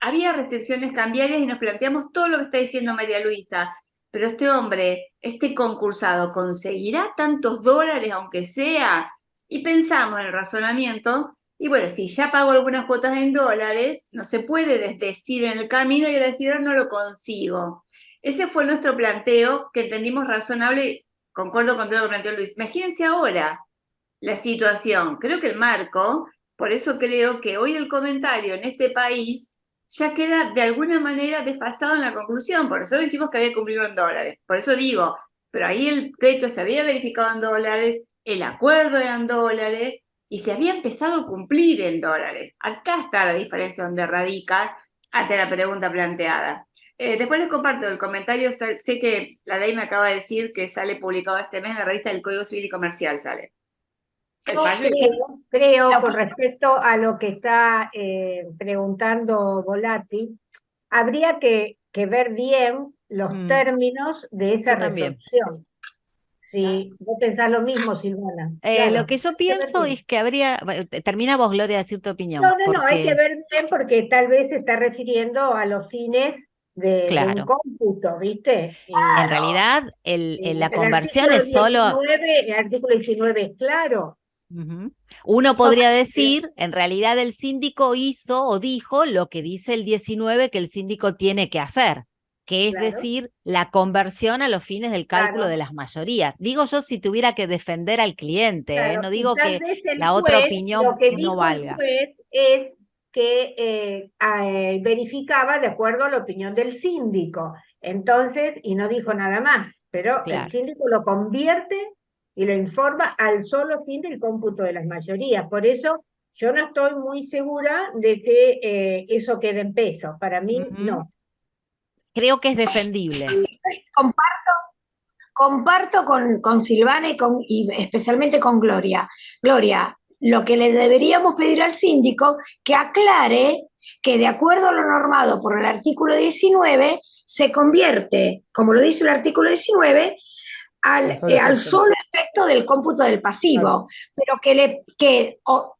Había restricciones cambiarias y nos planteamos todo lo que está diciendo María Luisa. Pero este hombre, este concursado, ¿conseguirá tantos dólares aunque sea? Y pensamos en el razonamiento Y bueno, si ya pago algunas cuotas en dólares, no se puede desdecir en el camino y ahora decir, "Ah, no lo consigo". Ese fue nuestro planteo, que entendimos razonable, concuerdo con todo lo que planteó Luis. Imagínense ahora la situación. Creo que el marco, por eso creo que hoy el comentario en este país ya queda de alguna manera desfasado en la conclusión. Por eso dijimos que había cumplido en dólares. Por eso digo, pero ahí el crédito se había verificado en dólares, el acuerdo era en dólares y se había empezado a cumplir en dólares. Acá está la diferencia donde radica ante la pregunta planteada. Después les comparto el comentario. Sé que la ley me acaba de decir que sale publicado este mes en la revista del Código Civil y Comercial, sale. El fallo Creo, con respecto a lo que está preguntando Volati, habría que ver bien los términos de esa Yo también. resolución. Si vos pensás lo mismo, Silvana. Lo Claro, que yo hay que ver pienso bien. es que habría, termina vos, Gloria, a decir tu opinión, No, hay que porque, ver bien porque tal vez se está refiriendo a los fines de un claro, cómputo, ¿viste? en realidad la El conversión artículo es solo, 19, el artículo 19 es claro. ujú. Uno podría decir, en realidad el síndico hizo o dijo lo que dice el 19 que el síndico tiene que hacer, que es Claro, decir, la conversión a los fines del cálculo de claro, las mayorías. Digo yo si tuviera que defender al cliente, claro. no Y digo tal que vez el la otra juez, lo opinión que no dijo el valga. juez es que verificaba de acuerdo a la opinión del síndico. Entonces, y no dijo nada más, pero el Claro. síndico lo convierte y lo informa al solo fin del cómputo de las mayorías. Por eso yo no estoy muy segura de que eso quede en peso. Para mí, Ujú. no. Creo que es defendible. Comparto con Silvana y especialmente con Gloria. Gloria, lo que le deberíamos pedir al síndico que aclare que de acuerdo a lo normado por el artículo 19, se convierte, como lo dice el artículo 19, al solo efecto del cómputo del pasivo, pero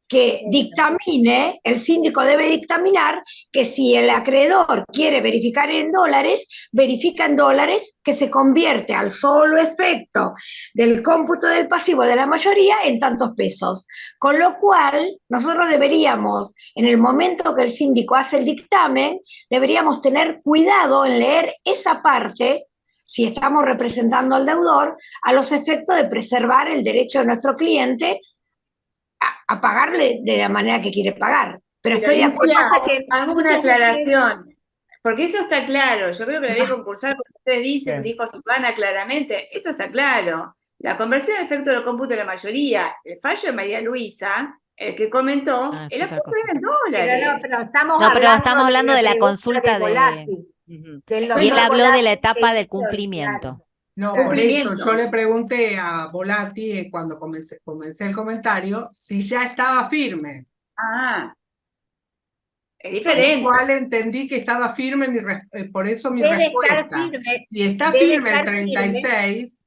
que dictamine, el síndico debe dictaminar que si el acreedor quiere verificar en dólares, verifica en dólares, que se convierte al solo efecto del cómputo del pasivo de la mayoría en tantos pesos. Con lo cual, nosotros deberíamos, en el momento que el síndico hace el dictamen, deberíamos tener cuidado en leer esa parte, si estamos representando al deudor, a los efectos de preservar el derecho de nuestro cliente a pagarle de la manera que quiere pagar. Pero estoy de acuerdo Alicia, hago una aclaración, porque eso está claro. Yo creo que la ley concursal, como ustedes dicen, dijo Silvana claramente, eso está claro. La conversión en efecto del cómputo de la mayoría, el fallo de María Luisa, el que comentó, Es el otra acuerdo cosa. era en dólares. Pero estamos No, pero estamos hablando hablando de la pregunta consulta de... Volati. Ujú. Del Y él doctor habló de la Volati, etapa que de hizo, cumplimiento. No, por Cumplimiento. eso yo le pregunté a Volati cuando comencé el comentario si ya estaba firme. Ah, es Con lo diferente. cual entendí que estaba firme, por eso mi debe estar respuesta. firme, Si está debe firme el estar firme, 36,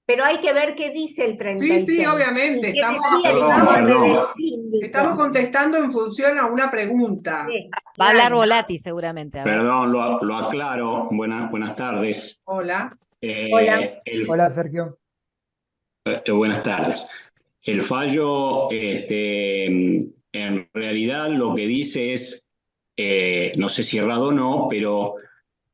pero hay que ver qué dice el 36. sí, obviamente, Y qué decía el informe del síndico. estamos contestando en función a una pregunta. Sí, Va a hablar claro. Volati seguramente. A ver. Perdón, lo aclaro. Buenas tardes. Hola. Hola. Hola, Sergio. Buenas tardes. El fallo, en realidad lo que dice es, no sé si errado o no, pero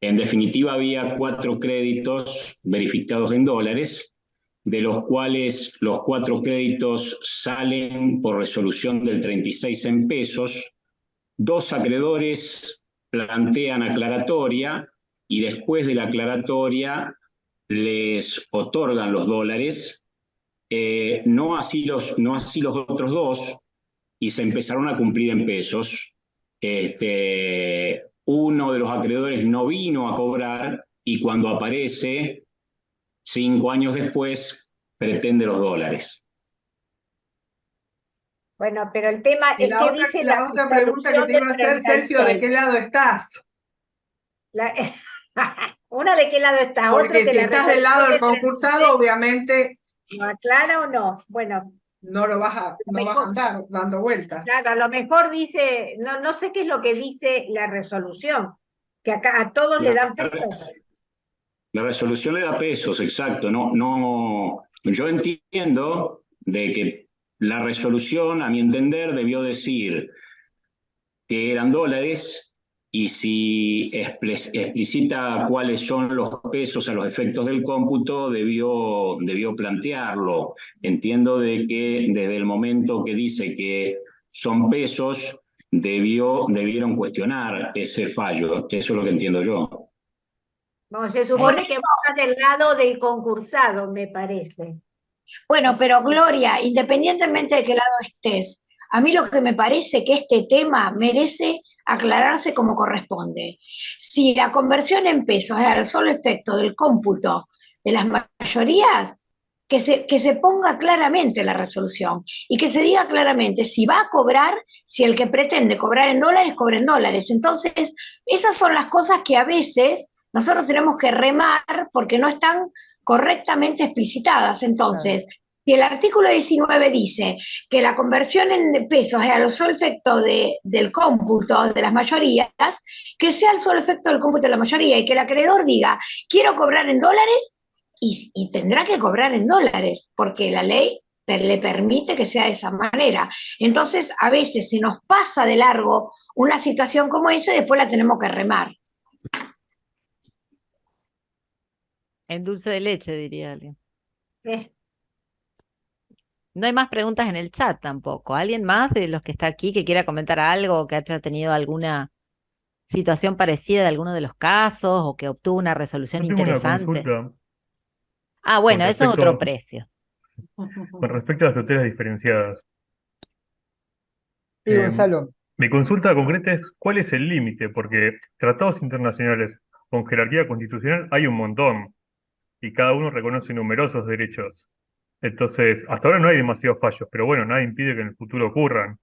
en definitiva había 4 créditos verificados en dólares, de los cuales los 4 créditos salen por resolución del 36 en pesos. 2 acreedores plantean aclaratoria y después de la aclaratoria les otorgan los dólares, no así los otros 2, y se empezaron a cumplir en pesos. Uno de los acreedores no vino a cobrar y cuando aparece, 5 años después, pretende los dólares. Bueno, pero el tema Y es que dice la otra pregunta que te iba a hacer, Sergio, ¿de qué lado estás? Una de qué lado está, otro Porque que si la estás del lado del resolución concursado, obviamente ¿lo aclara o no? Bueno, no vas a andar dando vueltas. claro, a lo mejor dice, no sé qué es lo que dice la resolución, que acá a todos le dan pesos. La resolución le da pesos, exacto. No, yo entiendo de que la resolución, a mi entender, debió decir que eran dólares, y si explicita cuáles son los pesos a los efectos del cómputo, debió plantearlo. Entiendo de que desde el momento que dice que son pesos, debieron cuestionar ese fallo. Eso es lo que entiendo yo. No, se Por supone que eso, va del lado del concursado, me parece. bueno, pero Gloria, independientemente de qué lado estés, a mí lo que me parece que este tema merece aclararse como corresponde. Si la conversión en pesos es al solo efecto del cómputo de las mayorías, que se ponga claramente la resolución y que se diga claramente si va a cobrar, si el que pretende cobrar en dólares, cobra en dólares. Entonces, esas son las cosas que a veces nosotros tenemos que remar porque no están correctamente explicitadas. Entonces, si el artículo 19 dice que la conversión en pesos es al solo efecto del cómputo de las mayorías, que sea el solo efecto del cómputo de la mayoría y que el acreedor diga, quiero cobrar en dólares y tendrá que cobrar en dólares, porque la ley le permite que sea de esa manera. Entonces, a veces se nos pasa de largo una situación como esa y después la tenemos que remar. En dulce de leche, diría alguien. Eh, No hay más preguntas en el chat tampoco. ¿Alguien más de los que está aquí que quiera comentar algo, que haya tenido alguna situación parecida de alguno de los casos o que obtuvo una resolución Yo tengo una interesante? consulta Ah, con bueno, eso es otro respecto, precio. con respecto a las tutelas diferenciadas. Sí, Eh, Gonzalo. Mi consulta concreta es ¿cuál es el límite? Porque tratados internacionales con jerarquía constitucional hay un montón y cada uno reconoce numerosos derechos. Entonces, hasta ahora no hay demasiados fallos, pero bueno, nada impide que en el futuro ocurran.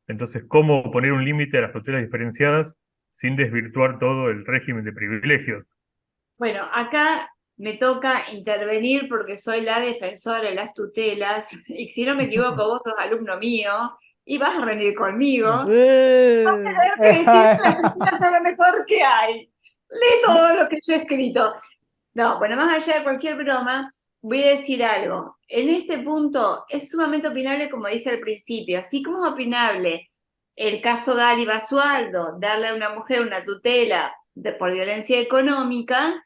Entonces, ¿cómo poner un límite a las tutelas diferenciadas sin desvirtuar todo el régimen de privilegios? Bueno, acá me toca intervenir porque soy la defensora de las tutelas y si no me equivoco, vos sos alumno mío y vas a rendir conmigo. Vas a tener que decir que las tutelas son lo mejor que hay. Lee todo lo que yo he escrito. No, bueno, más allá de cualquier broma, voy a decir algo. En este punto es sumamente opinable, como dije al principio, así como es opinable el caso Gali Basualdo, darle a una mujer una tutela por violencia económica,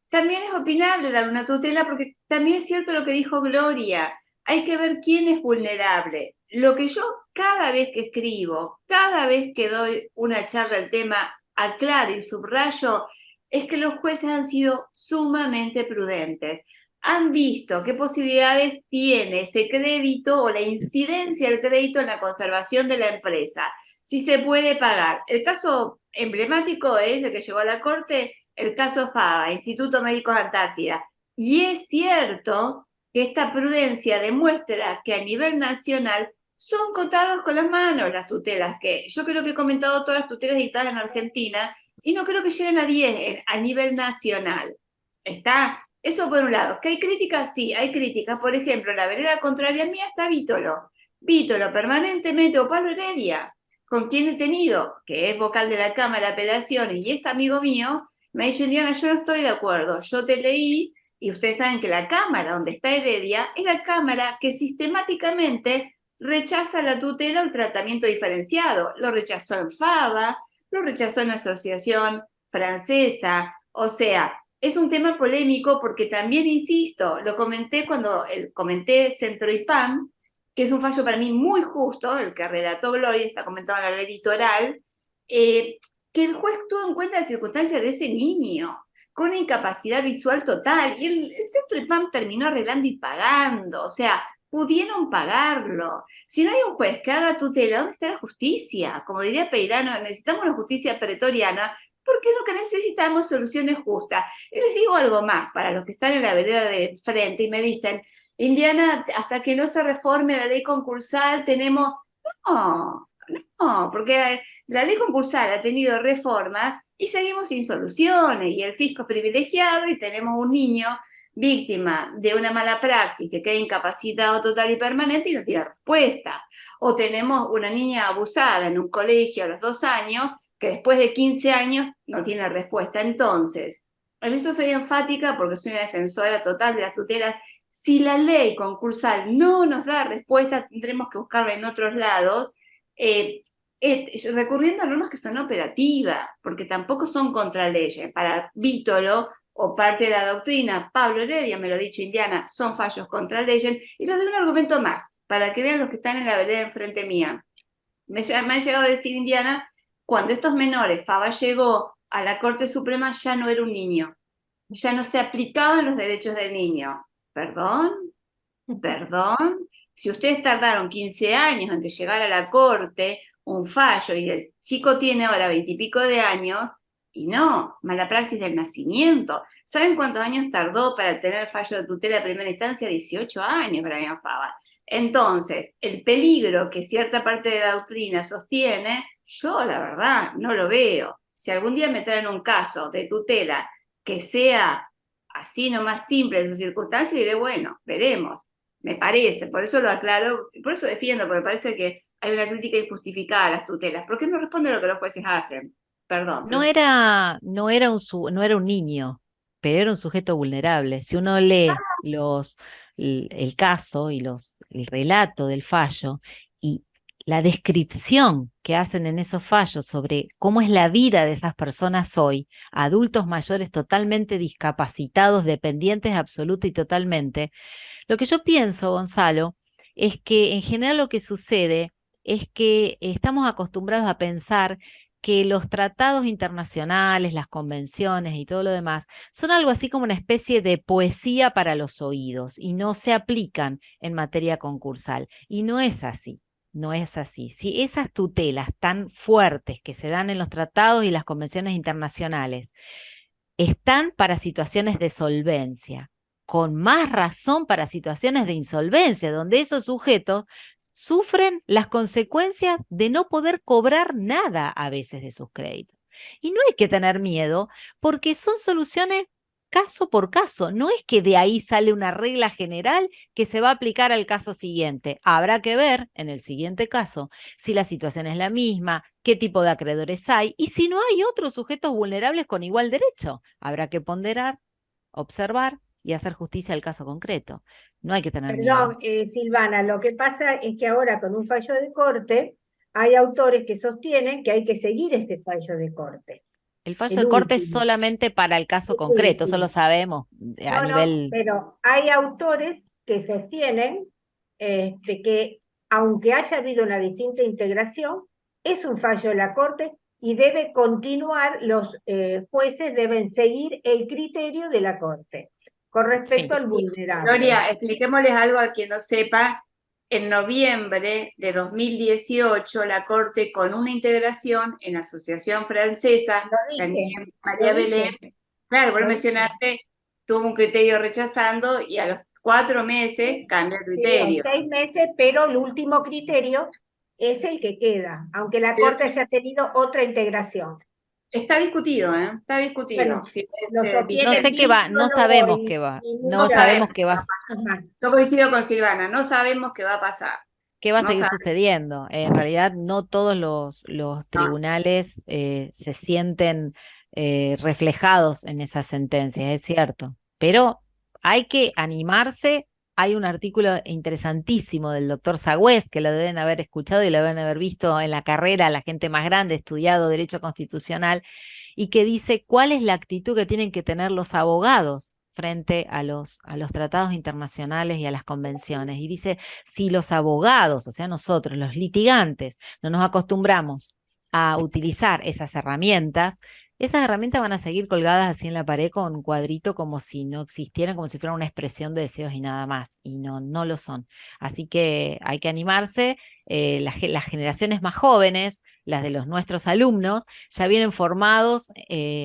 también es opinable dar una tutela porque también es cierto lo que dijo Gloria, hay que ver quién es vulnerable. Lo que yo cada vez que escribo, cada vez que doy una charla del tema, aclaro y subrayo, es que los jueces han sido sumamente prudentes. Han visto qué posibilidades tiene ese crédito o la incidencia del crédito en la conservación de la empresa, si se puede pagar. El caso emblemático es el que llegó a la Corte, el caso FABA, Instituto Médico Antártida. Y es cierto que esta prudencia demuestra que a nivel nacional son contados con las manos las tutelas, que yo creo que he comentado todas las tutelas dictadas en Argentina, y no creo que lleguen a 10 a nivel nacional. ¿Está? Eso por un lado. ¿Que hay críticas? Sí, hay críticas. Por ejemplo, la vereda contraria mía está Vítolo. Vítolo permanentemente, o Pablo Heredia, con quien he tenido, que es vocal de la Cámara de Apelaciones y es amigo mío, me ha dicho, Indiana, yo no estoy de acuerdo. Yo te leí, y ustedes saben que la Cámara donde está Heredia es la Cámara que sistemáticamente rechaza la tutela o el tratamiento diferenciado. Lo rechazó en FABA, lo rechazó en la Asociación Francesa. O sea, es un tema polémico porque también, insisto, lo comenté cuando comenté Centro IPAM, que es un fallo para mí muy justo, el que relató Gloria, está comentado en la ley litoral, que el juez tuvo en cuenta las circunstancias de ese niño, con una incapacidad visual total, y el Centro IPAM terminó arreglando y pagando, o sea, pudieron pagarlo. Si no hay un juez que haga tutela, ¿dónde está la justicia? Como diría Peirano, necesitamos una justicia pretoriana, porque lo que necesitamos es soluciones justas. Y les digo algo más, para los que están en la vereda de frente y me dicen, Indiana, hasta que no se reforme la ley concursal tenemos... No, porque la ley concursal ha tenido reformas y seguimos sin soluciones, y el fisco es privilegiado y tenemos un niño víctima de una mala praxis que queda incapacitado total y permanente y no tiene respuesta. O tenemos una niña abusada en un colegio a los 2 años que después de 15 años no tiene respuesta. Entonces, en eso soy enfática porque soy una defensora total de las tutelas Si la ley concursal no nos da respuesta, tendremos que buscarla en otros lados, recurriendo a normas que son operativas, porque tampoco son contraleyes. Para Vítolo, o parte de la doctrina, Pablo Heredia, me lo ha dicho Indiana, son fallos contraleyes, y les doy un argumento más, para que vean los que están en la vereda enfrente mía. Me han llegado a decir, Indiana, cuando estos menores, Fava llegó a la Corte Suprema, ya no era un niño, ya no se aplicaban los derechos del niño. ¿Perdón? ¿Perdón? Si ustedes tardaron 15 años en que llegara a la Corte un fallo y el chico tiene ahora 20 y pico de años, y no, mala praxis del nacimiento. ¿Saben cuántos años tardó para tener fallo de tutela de primera instancia? 18 años, Brian Fava. Entonces, el peligro que cierta parte de la doctrina sostiene, yo la verdad no lo veo. Si algún día me traen un caso de tutela que sea así nomás simple en sus circunstancias, diré, bueno, veremos. Me parece, por eso lo aclaro, por eso defiendo, porque parece que hay una crítica injustificada a las tutelas. ¿Por qué no responde lo que los jueces hacen? Perdón. No era un niño, pero era un sujeto vulnerable. Si uno lee el caso y el relato del fallo y la descripción que hacen en esos fallos sobre cómo es la vida de esas personas hoy, adultos mayores totalmente discapacitados, dependientes absoluta y totalmente, lo que yo pienso, Gonzalo, es que en general lo que sucede es que estamos acostumbrados a pensar que los tratados internacionales, las convenciones y todo lo demás son algo así como una especie de poesía para los oídos y no se aplican en materia concursal. Y no es así, no es así. Si esas tutelas tan fuertes que se dan en los tratados y las convenciones internacionales están para situaciones de solvencia, con más razón para situaciones de insolvencia, donde esos sujetos sufren las consecuencias de no poder cobrar nada a veces de sus créditos. Y no hay que tener miedo porque son soluciones caso por caso. No es que de ahí sale una regla general que se va a aplicar al caso siguiente. Habrá que ver en el siguiente caso si la situación es la misma, qué tipo de acreedores hay y si no hay otros sujetos vulnerables con igual derecho. Habrá que ponderar, observar y hacer justicia al caso concreto. No hay que tener miedo. Perdón, Silvana, lo que pasa es que ahora con un fallo de corte hay autores que sostienen que hay que seguir ese fallo de corte. El fallo El de corte es último. solamente para el caso El concreto, eso último. lo sabemos a No, nivel... pero hay autores que sostienen que aunque haya habido una distinta integración, es un fallo de la Corte y debe continuar, los jueces deben seguir el criterio de la Corte con respecto al vulnerable. Gloria, expliquémosles algo a quien no sepa. En noviembre de 2018, la Corte, con una integración en la Asociación Francesa, también María Belén, claro, vos mencionaste, tuvo un criterio rechazando y a los 4 meses cambia el criterio. Sí, 6 meses, pero el último criterio es el que queda, aunque la Corte haya tenido otra integración. Está discutido, ¿eh? Está discutido. Bueno, Si lo sostiene no sé qué va, no sabemos qué va, no sabemos qué va a pasar. Yo coincido con Silvana, no sabemos qué va a pasar. qué va a No seguir sabemos. sucediendo. En realidad, no todos los tribunales se sienten reflejados en esas sentencias, es cierto. Pero hay que animarse. Hay un artículo interesantísimo del doctor Sagüez, que lo deben haber escuchado y lo deben haber visto en la carrera, la gente más grande, estudiado Derecho Constitucional, y que dice cuál es la actitud que tienen que tener los abogados frente a los tratados internacionales y a las convenciones. Y dice, si los abogados, o sea, nosotros, los litigantes, no nos acostumbramos a utilizar esas herramientas van a seguir colgadas así en la pared con un cuadrito como si no existieran, como si fueran una expresión de deseos y nada más, y no lo son. Así que hay que animarse. Las generaciones más jóvenes, las de los nuestros alumnos, ya vienen formados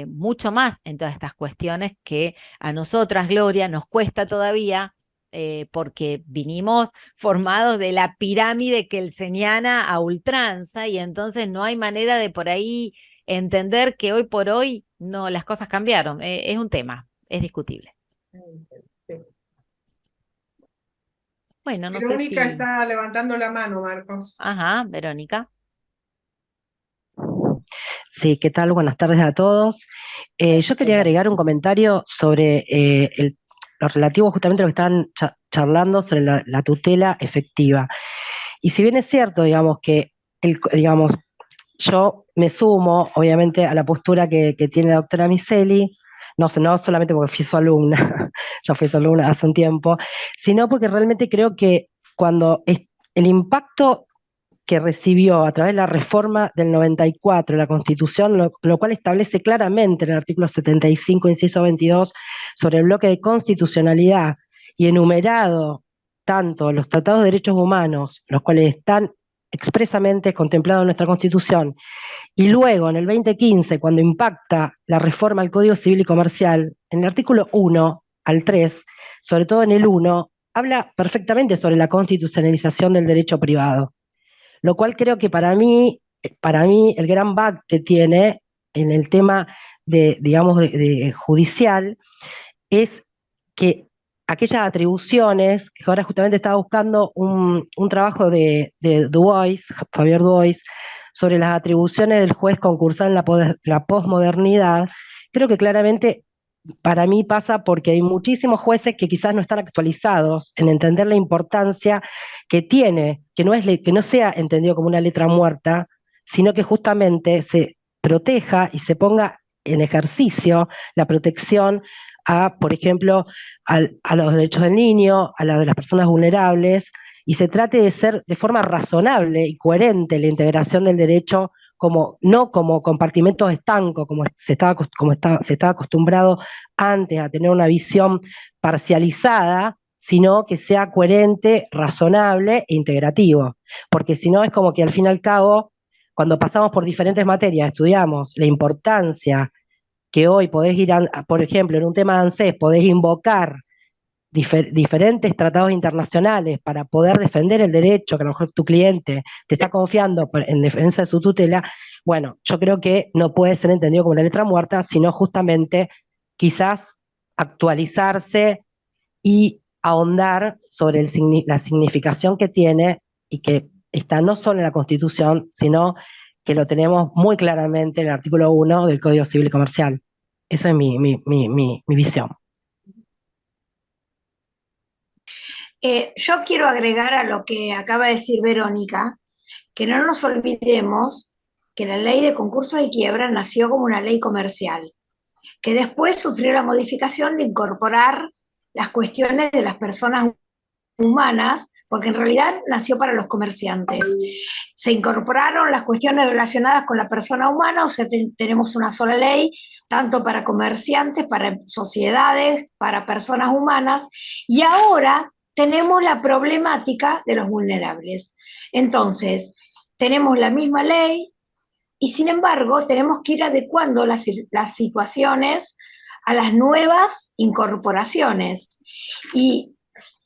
mucho más en todas estas cuestiones que a nosotras, Gloria, nos cuesta todavía, porque vinimos formados de la pirámide kelseniana a ultranza y entonces no hay manera de por ahí entender que hoy por hoy no, las cosas cambiaron. Es un tema, es discutible. Bueno, no sé Verónica si... está levantando la mano, Marcos. Ajá, Verónica. Sí, ¿qué tal? Buenas tardes a todos. Yo quería agregar un comentario sobre lo relativo justamente a lo que estaban charlando sobre la tutela efectiva. Y si bien es cierto, digamos, que digamos, yo me sumo, obviamente, a la postura que tiene la doctora Miceli, no solamente porque fui su alumna, ya fui su alumna hace un tiempo, sino porque realmente creo que cuando el impacto que recibió a través de la reforma del 94, la Constitución, lo cual establece claramente en el artículo 75, inciso 22, sobre el bloque de constitucionalidad y enumerado tanto los tratados de derechos humanos, los cuales están expresamente contemplados en nuestra Constitución, y luego en el 2015, cuando impacta la reforma al Código Civil y Comercial, en el artículo 1 al 3, sobre todo en el 1, habla perfectamente sobre la constitucionalización del derecho privado. Lo cual creo que para mí el gran bug que tiene en el tema digamos, de judicial es que aquellas atribuciones, que ahora justamente estaba buscando un trabajo de Dubois, Javier Dubois, sobre las atribuciones del juez concursal en la posmodernidad, creo que claramente para mí pasa porque hay muchísimos jueces que quizás no están actualizados en entender la importancia que tiene, que no sea entendido como una letra muerta, sino que justamente se proteja y se ponga en ejercicio la protección a, por ejemplo, a los derechos del niño, a los de las personas vulnerables, y se trate de ser de forma razonable y coherente la integración del derecho no como compartimentos estancos, como se estaba acostumbrado antes a tener una visión parcializada, sino que sea coherente, razonable e integrativo. Porque si no es como que al fin y al cabo, cuando pasamos por diferentes materias, estudiamos la importancia que hoy podés ir, por ejemplo, en un tema de ANSES, podés invocar diferentes tratados internacionales para poder defender el derecho que a lo mejor tu cliente te está confiando en defensa de su tutela, bueno, yo creo que no puede ser entendido como una letra muerta, sino justamente quizás actualizarse y ahondar sobre la significación que tiene y que está no solo en la Constitución, sino que lo tenemos muy claramente en el artículo 1 del Código Civil y Comercial. Esa es mi visión. Yo quiero agregar a lo que acaba de decir Verónica, que no nos olvidemos que la ley de concursos y quiebra nació como una ley comercial, que después sufrió la modificación de incorporar las cuestiones de las personas humanas, porque en realidad nació para los comerciantes. Se incorporaron las cuestiones relacionadas con la persona humana, o sea, tenemos una sola ley, tanto para comerciantes, para sociedades, para personas humanas, y ahora tenemos la problemática de los vulnerables. Entonces, tenemos la misma ley y sin embargo tenemos que ir adecuando las situaciones a las nuevas incorporaciones. Y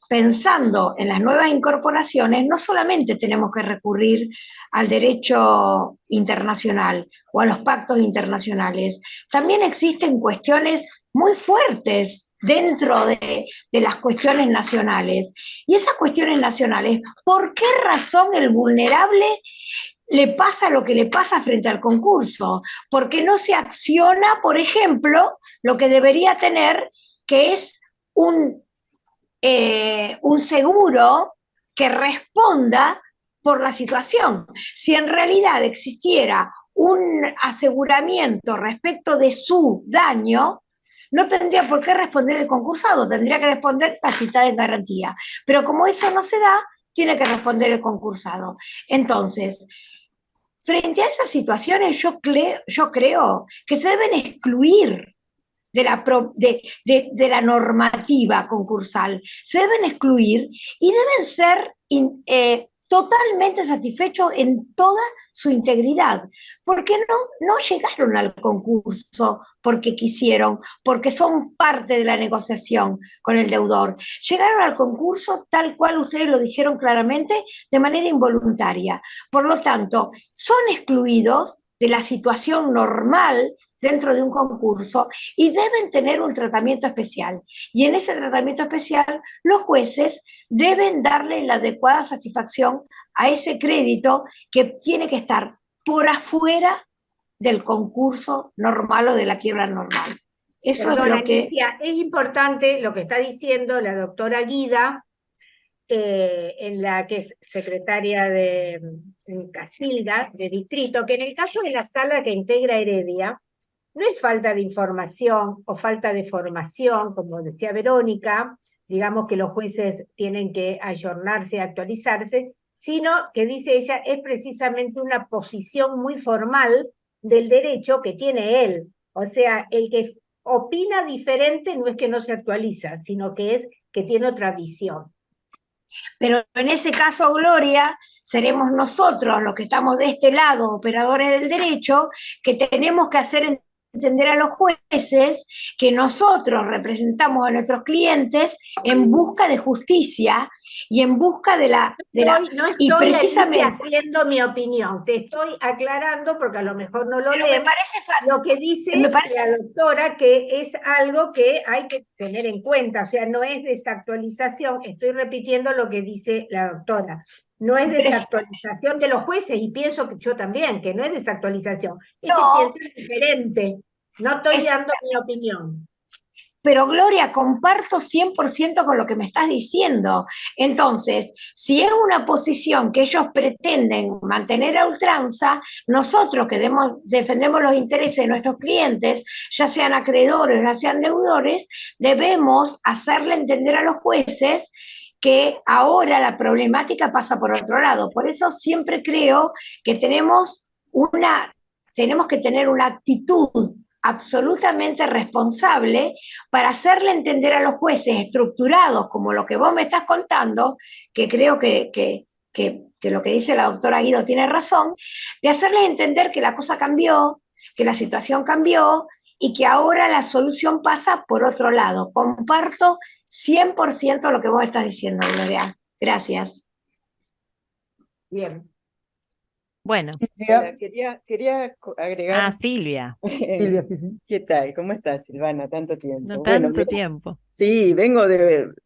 pensando en las nuevas incorporaciones, no solamente tenemos que recurrir al derecho internacional o a los pactos internacionales, también existen cuestiones muy fuertes dentro de las cuestiones nacionales. Y esas cuestiones nacionales, ¿por qué razón el vulnerable le pasa lo que le pasa frente al concurso? Porque no se acciona, por ejemplo, lo que debería tener, que es un seguro que responda por la situación. Si en realidad existiera un aseguramiento respecto de su daño, no tendría por qué responder el concursado, tendría que responder la citada en garantía. Pero como eso no se da, tiene que responder el concursado. Entonces, frente a esas situaciones, yo creo que se deben excluir de la normativa concursal, se deben excluir y deben ser totalmente satisfechos en toda su integridad, porque no llegaron al concurso porque quisieron, porque son parte de la negociación con el deudor, llegaron al concurso tal cual ustedes lo dijeron claramente, de manera involuntaria. Por lo tanto, son excluidos de la situación normal dentro de un concurso y deben tener un tratamiento especial. Y en ese tratamiento especial, los jueces deben darle la adecuada satisfacción a ese crédito que tiene que estar por afuera del concurso normal o de la quiebra normal. Eso es Perdona, lo que... Alicia, es importante lo que está diciendo la doctora Guida, en la que es secretaria en Casilda, de distrito, que en el caso de la sala que integra Heredia, no es falta de información o falta de formación, como decía Verónica, digamos que los jueces tienen que ayornarse, actualizarse, sino que dice ella, es precisamente una posición muy formal del derecho que tiene él. O sea, el que opina diferente no es que no se actualiza, sino que es que tiene otra visión. Pero en ese caso, Gloria, seremos nosotros los que estamos de este lado, operadores del derecho, que tenemos que hacer entender a los jueces que nosotros representamos a nuestros clientes en busca de justicia y en busca de la... No y estoy precisamente haciendo mi opinión, te estoy aclarando porque a lo mejor no lo pero leen. me parece Lo que dice la doctora que es algo que hay que tener en cuenta, o sea, no es desactualización, estoy repitiendo lo que dice la doctora. No es desactualización de los jueces, y pienso que yo también, que no es desactualización, es que piensan diferente. No estoy dando mi opinión. Pero Gloria, comparto 100% con lo que me estás diciendo. Entonces, si es una posición que ellos pretenden mantener a ultranza, nosotros que defendemos los intereses de nuestros clientes, ya sean acreedores, ya sean deudores, debemos hacerle entender a los jueces que ahora la problemática pasa por otro lado. Por eso siempre creo que tenemos que tener una actitud absolutamente responsable para hacerle entender a los jueces estructurados como lo que vos me estás contando, que creo que lo que dice la doctora Guido tiene razón, de hacerles entender que la cosa cambió, que la situación cambió y que ahora la solución pasa por otro lado. Comparto 100% lo que vos estás diciendo, Gloria. Gracias. Bien. Bueno. Hola, quería agregar. Silvia. Silvia, sí, sí. ¿Qué tal? ¿Cómo estás, Silvana? Tanto tiempo. No Bueno, tanto tiempo. Sí,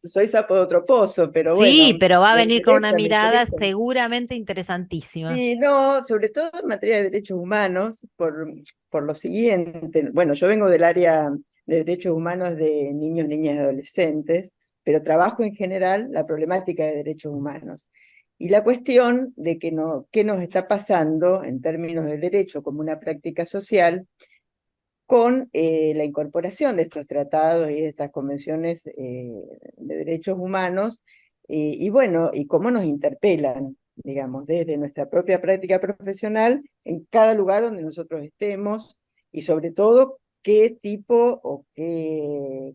soy sapo de otro pozo, pero bueno. Sí, pero va a venir con una me mirada interesa. seguramente interesantísima. Sí, no, sobre todo en materia de derechos humanos, por lo siguiente. Bueno, yo vengo del área de derechos humanos de niños, niñas y adolescentes, pero trabajo en general la problemática de derechos humanos. Y la cuestión de qué nos está pasando en términos de derecho como una práctica social con la incorporación de estos tratados y de estas convenciones de derechos humanos, y bueno, y cómo nos interpelan, digamos, desde nuestra propia práctica profesional, en cada lugar donde nosotros estemos, y sobre todo qué tipo o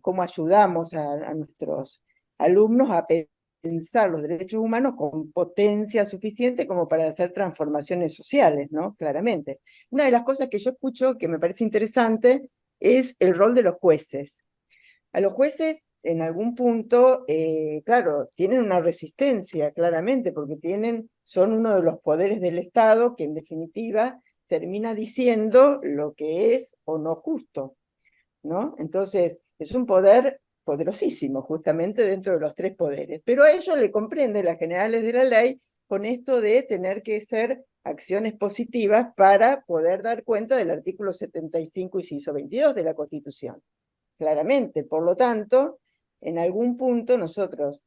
cómo ayudamos a nuestros alumnos a pensar los derechos humanos con potencia suficiente como para hacer transformaciones sociales, ¿no? Claramente. Una de las cosas que yo escucho que me parece interesante es el rol de los jueces. A los jueces, en algún punto, claro, tienen una resistencia, claramente, porque son uno de los poderes del Estado que, en definitiva, termina diciendo lo que es o no justo, ¿no? Entonces, es un poder poderosísimo, justamente dentro de los tres poderes. Pero a ellos le comprenden las generales de la ley con esto de tener que ser acciones positivas para poder dar cuenta del artículo 75, inciso 22 de la Constitución. Claramente, por lo tanto, en algún punto nosotros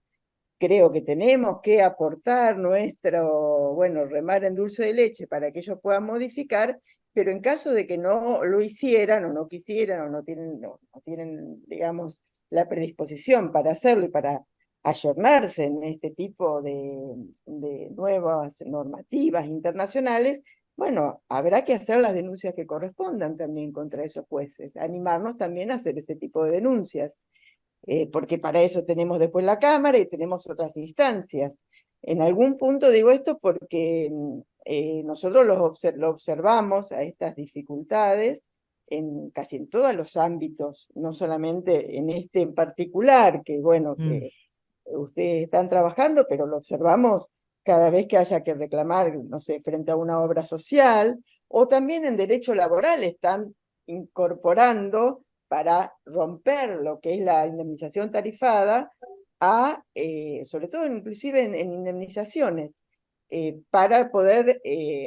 creo que tenemos que aportar remar en dulce de leche para que ellos puedan modificar, pero en caso de que no lo hicieran o no quisieran o no tienen, digamos, la predisposición para hacerlo y para ayornarse en este tipo de nuevas normativas internacionales, bueno, habrá que hacer las denuncias que correspondan también contra esos jueces, animarnos también a hacer ese tipo de denuncias. Porque para eso tenemos después la Cámara y tenemos otras instancias. En algún punto digo esto porque nosotros lo observamos a estas dificultades casi en todos los ámbitos, no solamente en este en particular, que bueno, que ustedes están trabajando, pero lo observamos cada vez que haya que reclamar, no sé, frente a una obra social, o también en derecho laboral están incorporando para romper lo que es la indemnización tarifada, sobre todo inclusive en indemnizaciones, para poder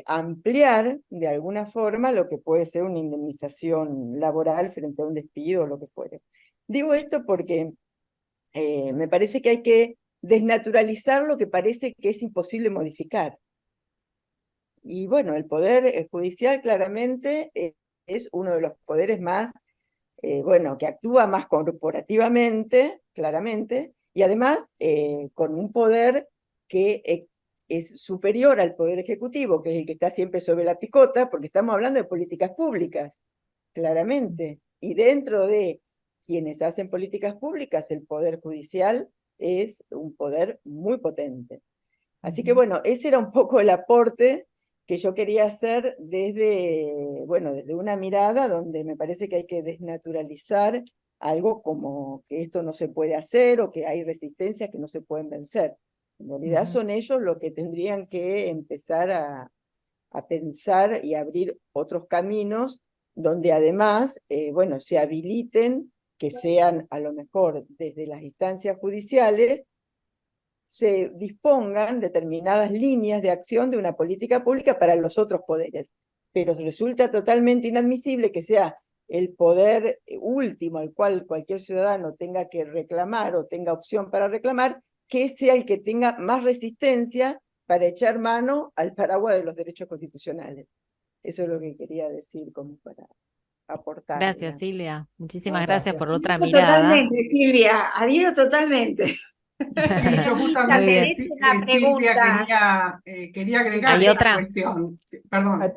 ampliar de alguna forma lo que puede ser una indemnización laboral frente a un despido o lo que fuere. Digo esto porque me parece que hay que desnaturalizar lo que parece que es imposible modificar. Y bueno, el poder judicial claramente es uno de los poderes más, bueno, que actúa más corporativamente, claramente, y además con un poder que es superior al poder ejecutivo, que es el que está siempre sobre la picota, porque estamos hablando de políticas públicas, claramente. Y dentro de quienes hacen políticas públicas, el poder judicial es un poder muy potente. Así que bueno, ese era un poco el aporte que yo quería hacer desde, bueno, desde una mirada donde me parece que hay que desnaturalizar algo como que esto no se puede hacer o que hay resistencias que no se pueden vencer. En realidad son ellos los que tendrían que empezar a pensar y abrir otros caminos donde además, bueno, se habiliten, que sean a lo mejor desde las instancias judiciales, se dispongan determinadas líneas de acción de una política pública para los otros poderes. Pero resulta totalmente inadmisible que sea el poder último al cual cualquier ciudadano tenga que reclamar o tenga opción para reclamar, que sea el que tenga más resistencia para echar mano al paraguas de los derechos constitucionales. Eso es lo que quería decir como para aportar. Gracias, Silvia. Muchísimas No, gracias gracias. por otra Adhiero mirada. totalmente, Silvia, adhiero totalmente. Y yo Muy justamente, bien. Tenés una Silvia, pregunta. quería agregar ¿Hay esta otra? cuestión. Perdón.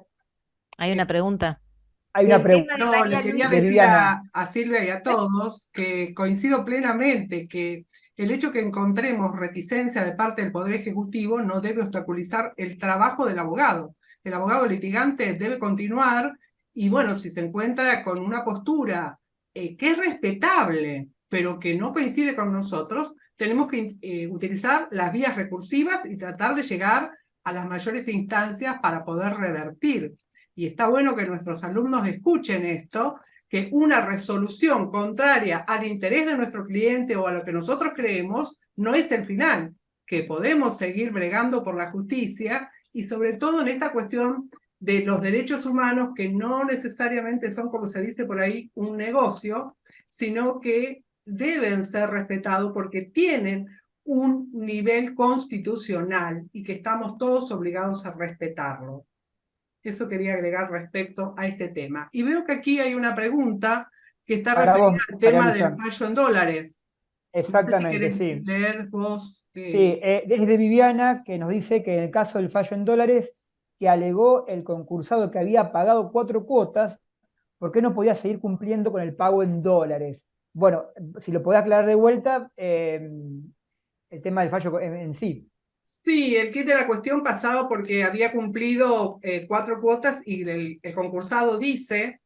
¿Hay una pregunta? Hay una Del tema pregunta de No, le María quería Luisa. de decir Viviana. a Silvia y a todos que coincido plenamente que el hecho que encontremos reticencia de parte del Poder Ejecutivo no debe obstaculizar el trabajo del abogado. El abogado litigante debe continuar y bueno, si se encuentra con una postura que es respetable, pero que no coincide con nosotros, tenemos que utilizar las vías recursivas y tratar de llegar a las mayores instancias para poder revertir. Y está bueno que nuestros alumnos escuchen esto, que una resolución contraria al interés de nuestro cliente o a lo que nosotros creemos no es el final, que podemos seguir bregando por la justicia y sobre todo en esta cuestión de los derechos humanos que no necesariamente son, como se dice por ahí, un negocio, sino que deben ser respetados porque tienen un nivel constitucional y que estamos todos obligados a respetarlo. Eso quería agregar respecto a este tema. Y veo que aquí hay una pregunta que está Para referida vos, al María tema del Luisa. fallo en dólares. No sé si Exactamente, querés sí. leer vos. Sí, desde Viviana, que nos dice que en el caso del fallo en dólares, que alegó el concursado que había pagado 4 cuotas, ¿por qué no podía seguir cumpliendo con el pago en dólares? Bueno, si lo podés aclarar de vuelta, el tema del fallo en sí. Sí, el kit de la cuestión pasaba porque había cumplido 4 cuotas y el concursado dice,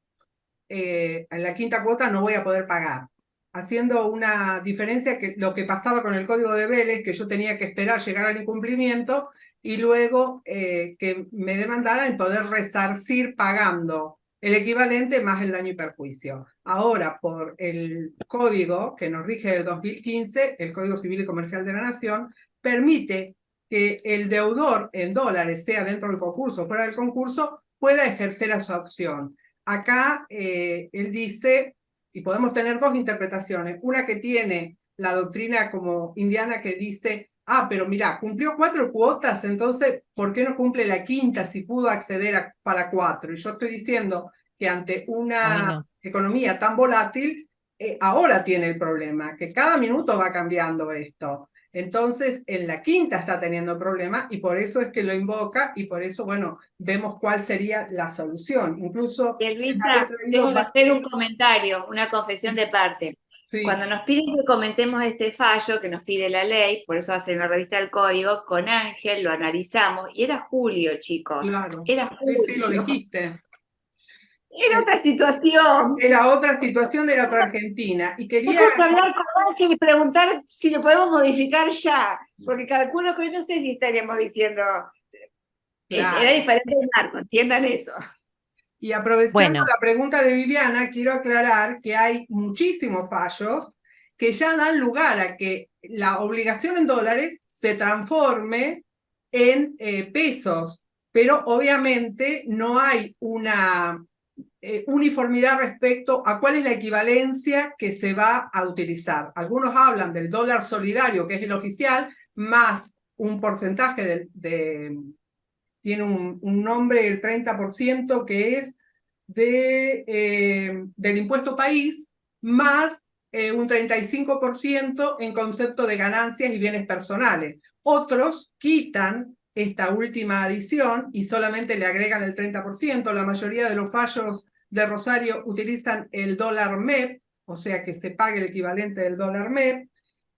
en la quinta cuota no voy a poder pagar. Haciendo una diferencia que lo que pasaba con el código de Vélez, que yo tenía que esperar llegar al incumplimiento y luego que me demandaran y poder resarcir pagando el equivalente más el daño y perjuicio. Ahora, por el código que nos rige el 2015, el Código Civil y Comercial de la Nación, permite que el deudor en dólares, sea dentro del concurso o fuera del concurso, pueda ejercer a su opción. Acá él dice, y podemos tener dos interpretaciones, una que tiene la doctrina como indiana que dice, pero mira, cumplió 4 cuotas, entonces, ¿por qué no cumple la quinta si pudo acceder para 4? Y yo estoy diciendo que ante una economía tan volátil, ahora tiene el problema, que cada minuto va cambiando esto. Entonces, en la quinta está teniendo problemas y por eso es que lo invoca y por eso, bueno, vemos cuál sería la solución. Incluso... Luisa, tengo que hacer un comentario, una confesión de parte. Sí. Cuando nos piden que comentemos este fallo que nos pide la ley, por eso hacen la revista del código, con Ángel lo analizamos y era julio, chicos. Claro. Era julio. Sí, lo dijiste. Era otra situación. Era otra situación, era otra Argentina. Y quería... Tengo que hablar con Ángel y preguntar si lo podemos modificar ya, porque calculo que hoy no sé si estaríamos diciendo... Claro. Era diferente el marco, entiendan eso. Y aprovechando la pregunta de Viviana, quiero aclarar que hay muchísimos fallos que ya dan lugar a que la obligación en dólares se transforme en pesos, pero obviamente no hay una uniformidad respecto a cuál es la equivalencia que se va a utilizar. Algunos hablan del dólar solidario, que es el oficial, más un porcentaje tiene un nombre, el 30%, que es del impuesto país, más un 35% en concepto de ganancias y bienes personales. Otros quitan esta última adición y solamente le agregan el 30%. La mayoría de los fallos de Rosario utilizan el dólar MEP, o sea que se pague el equivalente del dólar MEP.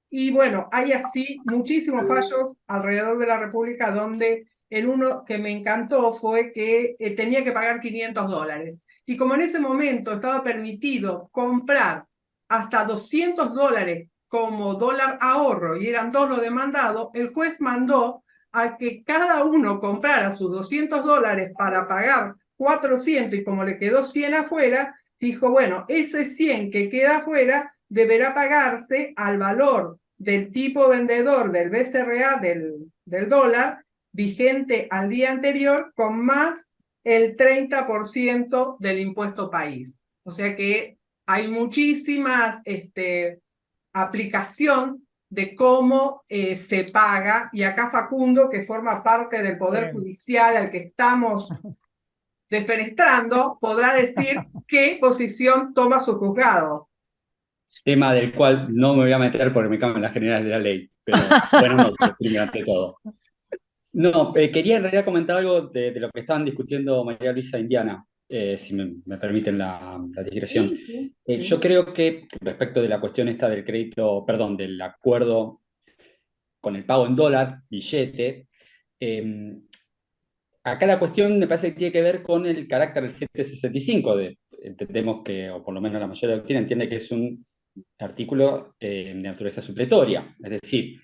Y bueno, hay así muchísimos fallos alrededor de la República donde el uno que me encantó fue que tenía que pagar $500. Y como en ese momento estaba permitido comprar hasta $200 como dólar ahorro y eran dos los demandados, el juez mandó a que cada uno comprara sus $200 para pagar 400 y como le quedó 100 afuera, dijo, bueno, ese 100 que queda afuera deberá pagarse al valor del tipo vendedor del BCRA del dólar vigente al día anterior con más el 30% del impuesto país. O sea que hay muchísimas aplicación de cómo se paga, y acá Facundo, que forma parte del Poder Judicial al que estamos defenestrando, podrá decir qué posición toma su juzgado. Tema del cual no me voy a meter porque me cambian las generales de la ley, pero bueno, no, primero ante todo. No, quería en realidad comentar algo de lo que estaban discutiendo María Luisa e Indiana, si me permiten la digresión. Sí. Yo creo que respecto de la cuestión esta del crédito, perdón, del acuerdo con el pago en dólar, billete, acá la cuestión me parece que tiene que ver con el carácter del 765, entendemos que, o por lo menos la mayoría de la doctrina entiende que es un artículo de naturaleza supletoria, es decir,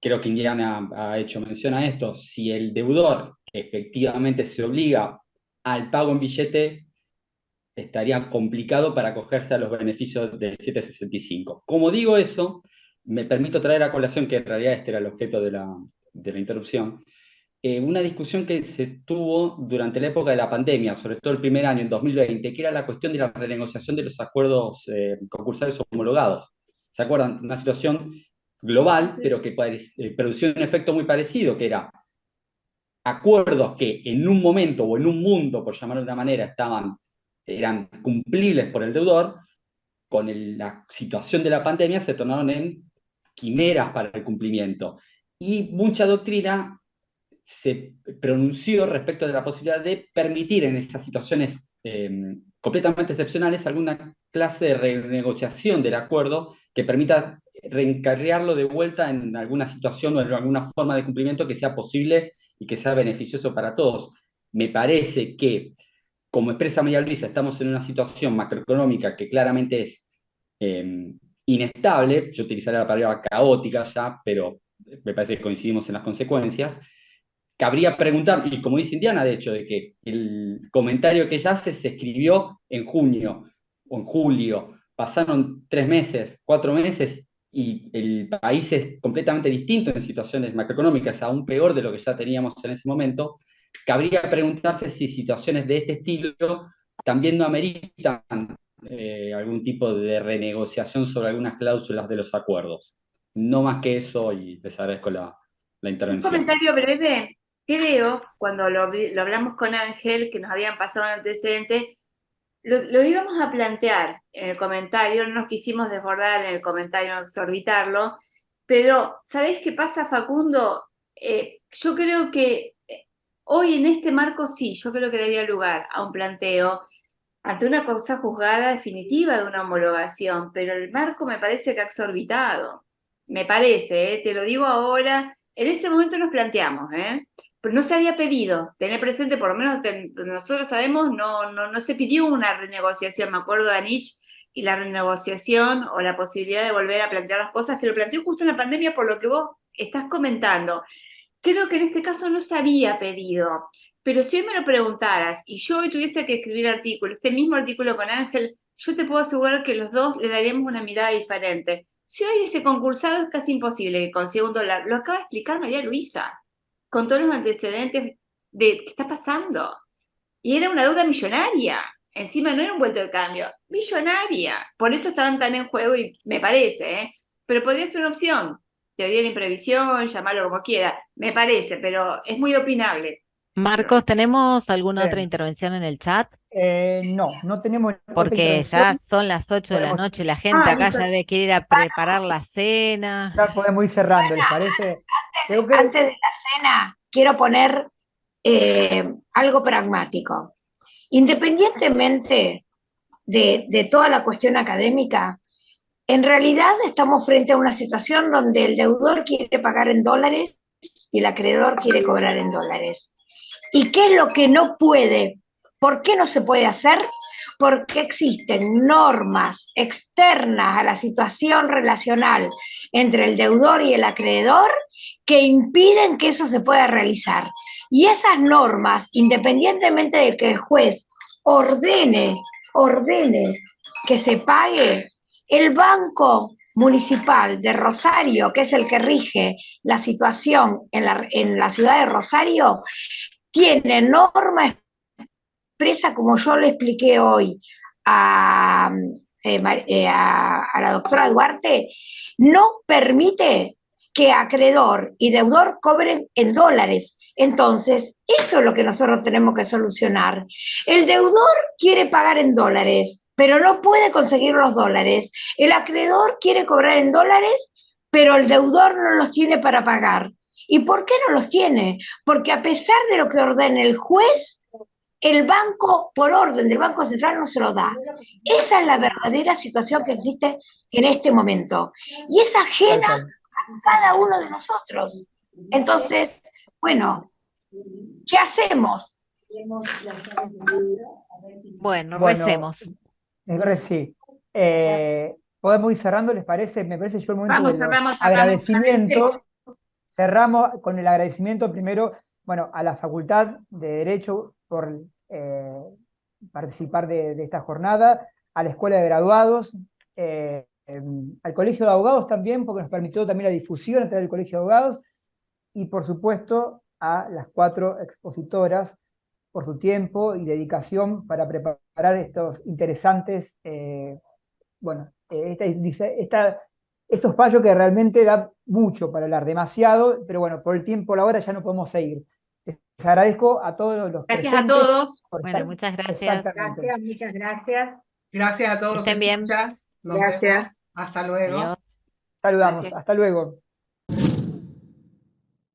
creo que Indiana ha hecho mención a esto, si el deudor efectivamente se obliga al pago en billete, estaría complicado para acogerse a los beneficios del 765. Como digo eso, me permito traer a colación, que en realidad este era el objeto de la interrupción, una discusión que se tuvo durante la época de la pandemia, sobre todo el primer año, en 2020, que era la cuestión de la renegociación de los acuerdos concursales homologados. ¿Se acuerdan? Una situación global, Sí. pero que producía un efecto muy parecido, que era acuerdos que en un momento o en un mundo, por llamarlo de una manera, eran cumplibles por el deudor, con la situación de la pandemia se tornaron en quimeras para el cumplimiento. Y mucha doctrina se pronunció respecto de la posibilidad de permitir en esas situaciones completamente excepcionales alguna clase de renegociación del acuerdo que permita reencarriarlo de vuelta en alguna situación o en alguna forma de cumplimiento que sea posible y que sea beneficioso para todos. Me parece que, como expresa María Luisa, estamos en una situación macroeconómica que claramente es inestable, yo utilizaría la palabra caótica ya, pero me parece que coincidimos en las consecuencias. Cabría preguntar, y como dice Indiana, de hecho, de que el comentario que ella hace se escribió en junio o en julio, pasaron 3 meses, 4 meses, y el país es completamente distinto en situaciones macroeconómicas, aún peor de lo que ya teníamos en ese momento. Cabría preguntarse si situaciones de este estilo también no ameritan algún tipo de renegociación sobre algunas cláusulas de los acuerdos. No más que eso, y les agradezco la Un intervención. comentario breve. Creo, cuando lo hablamos con Ángel, que nos habían pasado un antecedente, lo íbamos a plantear en el comentario, no nos quisimos desbordar en el comentario, no exorbitarlo, pero ¿sabés qué pasa, Facundo? Yo creo que hoy en este marco sí, yo creo que daría lugar a un planteo ante una causa juzgada definitiva de una homologación, pero el marco me parece que ha exorbitado. Me parece, te lo digo ahora. En ese momento nos planteamos, pero no se había pedido. Tener presente, por lo menos nosotros sabemos, no se pidió una renegociación. Me acuerdo de Anich y la renegociación o la posibilidad de volver a plantear las cosas, que lo planteó justo en la pandemia por lo que vos estás comentando. Creo que en este caso no se había pedido. Pero si hoy me lo preguntaras y yo hoy tuviese que escribir artículo, este mismo artículo con Ángel, yo te puedo asegurar que los dos le daríamos una mirada diferente. Si hoy ese concursado es casi imposible que consiga $1, lo acaba de explicar María Luisa. con todos los antecedentes de qué está pasando. Y era una deuda millonaria. Encima no era un vuelto de cambio, millonaria. Por eso estaban tan en juego y me parece, ¿eh? Pero podría ser una opción. Teoría de la imprevisión, llamarlo como quiera, me parece, pero es muy opinable. Marcos, ¿tenemos alguna otra Bien. intervención en el chat? No tenemos otra Porque intervención. ya son las 8 de la Podemos, noche, la gente acá ya debe querer ir a preparar la cena. ya podemos ir cerrando, ¿les parece? Creo que Antes de la cena, quiero poner algo pragmático. Independientemente de toda la cuestión académica, en realidad estamos frente a una situación donde el deudor quiere pagar en dólares y el acreedor quiere cobrar en dólares. ¿Y qué es lo que no puede? ¿Por qué no se puede hacer? Porque existen normas externas a la situación relacional entre el deudor y el acreedor que impiden que eso se pueda realizar. Y esas normas, independientemente de que el juez ordene que se pague, el Banco Municipal de Rosario, que es el que rige la situación en la ciudad de Rosario, tiene norma expresa, como yo le expliqué hoy a la doctora Duarte, no permite que acreedor y deudor cobren en dólares. Entonces, eso es lo que nosotros tenemos que solucionar. El deudor quiere pagar en dólares, pero no puede conseguir los dólares. El acreedor quiere cobrar en dólares, pero el deudor no los tiene para pagar. ¿Y por qué no los tiene? Porque a pesar de lo que ordene el juez, el banco, por orden del Banco Central, no se lo da. Esa es la verdadera situación que existe en este momento. Y es ajena a cada uno de nosotros. Entonces, bueno, ¿qué hacemos? Bueno, Bueno, recemos. sí. Podemos ir cerrando, ¿les parece? Me parece yo el momento Vamos, de los cerramos. agradecimientos. Cerramos con el agradecimiento primero, bueno, a la Facultad de Derecho por participar de esta jornada, a la Escuela de Graduados, al Colegio de Abogados también, porque nos permitió también la difusión a través del Colegio de Abogados, y por supuesto a las 4 expositoras por su tiempo y dedicación para preparar estos interesantes, estos fallos que realmente dan mucho para hablar, demasiado, pero bueno, por el tiempo, la hora ya no podemos seguir. Les agradezco a todos los Gracias presentes a todos. por Bueno, estar. muchas gracias. Exactamente. Gracias, muchas gracias. Gracias a todos los Estén bien. escuchas. Nos Gracias. vemos. Hasta luego. Adiós. Saludamos. Gracias. Hasta luego.